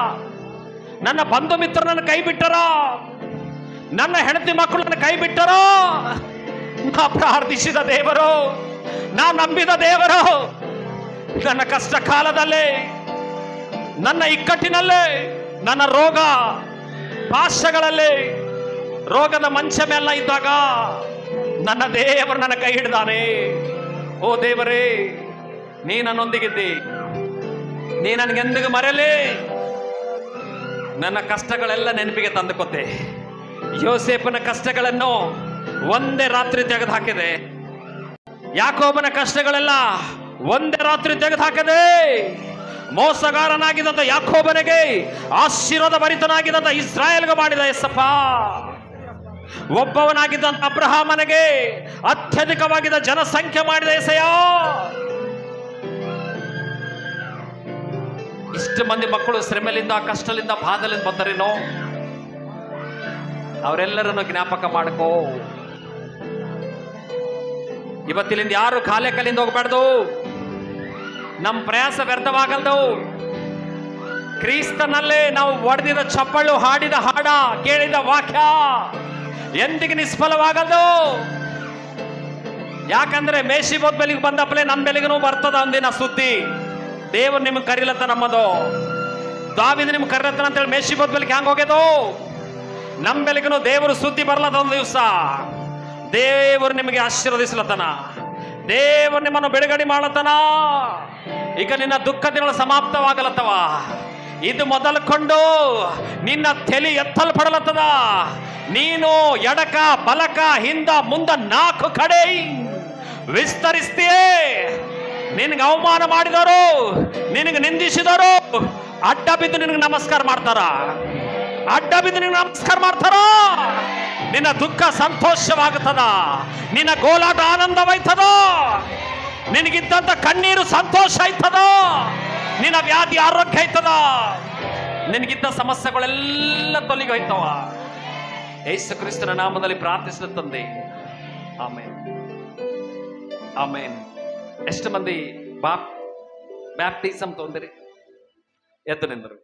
ನನ್ನ ಬಂಧು ಮಿತ್ರರು ನನ್ನ ಕೈ ಬಿಟ್ಟರ, ನನ್ನ ಹೆಂಡತಿ ಮಕ್ಕಳು ನನ್ನ ಕೈ ಬಿಟ್ಟರ. ನಾ ಪ್ರಾರ್ಥಿಸಿದ ದೇವರು, ನಾ ನಂಬಿದ ದೇವರು ನನ್ನ ಕಷ್ಟ ಕಾಲದಲ್ಲಿ, ನನ್ನ ಇಕ್ಕಟ್ಟಿನಲ್ಲಿ, ನನ್ನ ರೋಗ ಪಾಶಗಳಲ್ಲಿ, ರೋಗದ ಮಂಚ ಮೇಲೆ ಇದ್ದಾಗ ನನ್ನ ದೇವರು ನನ್ನ ಕೈ ಹಿಡಿದಾನೆ. ಓ ದೇವರೇ, ನೀ ನನ್ನೊಂದಿಗಿದ್ದಿ, ನೀ ನನಗೆಂದಿಗೂ ಮರೆಯಲಿ. ನನ್ನ ಕಷ್ಟಗಳೆಲ್ಲ ನೆನಪಿಗೆ ತಂದುಕೊತ್ತೆ. ಯೋಸೇಫನ ಕಷ್ಟಗಳನ್ನು ಒಂದೇ ರಾತ್ರಿ ತೆಗೆದು ಹಾಕಿದೆ. ಯಾಕೋಬನ ಕಷ್ಟಗಳೆಲ್ಲ ಒಂದೇ ರಾತ್ರಿ ತೆಗೆದು ಹಾಕಿದೆ. ಮೋಸಗಾರನಾಗಿದ್ದಂತ ಯಾಕೋಬನಿಗೆ ಆಶೀರ್ವಾದ ಭರಿತನಾಗಿದ್ದಂತ ಇಸ್ರಾಯೇಲ್ಗೆ ಮಾಡಿದ ಯೇಸಪ್ಪ. ಒಬ್ಬವನಾಗಿದ್ದಂತ ಅಬ್ರಹಾಮನಿಗೆ ಅತ್ಯಧಿಕವಾಗಿದ್ದ ಜನಸಂಖ್ಯೆ ಮಾಡಿದ ಯೆಸಯ್ಯ. ಇಷ್ಟು ಮಂದಿ ಮಕ್ಕಳು ಶ್ರಮೆಲಿಂದ, ಕಷ್ಟಲಿಂದ, ಬಾಧಲಿಂದ ಬಂದರೇನೋ, ಅವರೆಲ್ಲರನ್ನು ಜ್ಞಾಪಕ ಮಾಡ್ಕೋ. ಇವತ್ತಿಲಿಂದ ಯಾರು ಕಾಲೇ ಕಲಿಂದ ಹೋಗ್ಬಾರ್ದು. ನಮ್ಮ ಪ್ರಯಾಸ ವ್ಯರ್ಥವಾಗಲ್ದು. ಕ್ರಿಸ್ತನಲ್ಲೇ ನಾವು ಹೊಡೆದಿದ ಚಪ್ಪಳು, ಹಾಡಿದ ಹಾಡ, ಕೇಳಿದ ವಾಕ್ಯ ಎಂದಿಗೆ ನಿಷ್ಫಲವಾಗದು. ಯಾಕಂದ್ರೆ ಮೇಷಿಬೋತ್ ಬೆಲೆಗೆ ಬಂದಪ್ಪಲೆ ನನ್ನ ಬೆಲೆಗೂ ಬರ್ತದ ಅಂದಿನ ಸುದ್ದಿ. ದೇವರು ನಿಮ್ಗೆ ಕರಿಲತ್ತ ನಮ್ಮದು. ದಾವಿದ ನಿಮ್ಗೆ ಕರಿಲತ್ತನ ಅಂತೇಳಿ ಮೇಷಿಬೋತ್ ಬೆಲೆಗೆ ಹ್ಯಾಂಗ ಹೋಗ್ಯದು? ನಮ್ಮ ಬೆಲೆಗೂ ದೇವರು ಸುದ್ದಿ ಬರ್ಲದ ಒಂದು ದಿವಸ. ದೇವರು ನಿಮಗೆ ಆಶೀರ್ವದಿಸ್ಲತನ, ದೇವರು ನಿಮ್ಮನ್ನು ಬಿಡುಗಡೆ ಮಾಡತನ. ಈಗ ನಿನ್ನ ದುಃಖ ದಿನಗಳು ಸಮಾಪ್ತವಾಗಲತ್ತವ. ಇದು ಮೊದಲುಕೊಂಡು ನಿನ್ನ ತಲೆ ಎತ್ತಲ್ಪಡಲತ್ತದ. ನೀನು ಎಡಕ ಬಲಕ ಹಿಂದ ಮುಂದ 4 ಕಡೆ ವಿಸ್ತರಿಸ್ತೀಯೇ. ನಿನಗೆ ಅವಮಾನ ಮಾಡಿದವರು, ನಿನಗೆ ನಿಂದಿಸಿದವರು ಅಡ್ಡ ಬಿದ್ದು ನಿನಗೆ ನಮಸ್ಕಾರ ಮಾಡ್ತಾರ, ಅಡ್ಡ ಬಿದ್ದು ನಿನಗೆ ನಮಸ್ಕಾರ ಮಾಡ್ತಾರ. ನಿನ್ನ ದುಃಖ ಸಂತೋಷವಾಗುತ್ತದ, ನಿನ್ನ ಗೋಲಾಟ ಆನಂದವಾಯ್ತದ, ನಿನಗಿದ್ದಂತ ಕಣ್ಣೀರು ಸಂತೋಷ ಆಯ್ತದ, ನಿನ್ನ ವ್ಯಾಧಿ ಆರೋಗ್ಯ ಆಯ್ತದ, ನಿನಗಿದ್ದ ಸಮಸ್ಯೆಗಳೆಲ್ಲ ತೊಲಗಿ ಹೋಯ್ತವ. ಯೇಸು ಕ್ರಿಸ್ತನ ನಾಮದಲ್ಲಿ ಪ್ರಾರ್ಥಿಸಿದ ತಂದೆ, ಆಮೇನ್ ಆಮೇನ್. ಎಷ್ಟು ಮಂದಿ ಬ್ಯಾಪ್ಟಿಸಮ್ ತೊಂದಿರಿ? ಎದ್ದು ನಿಂದರು.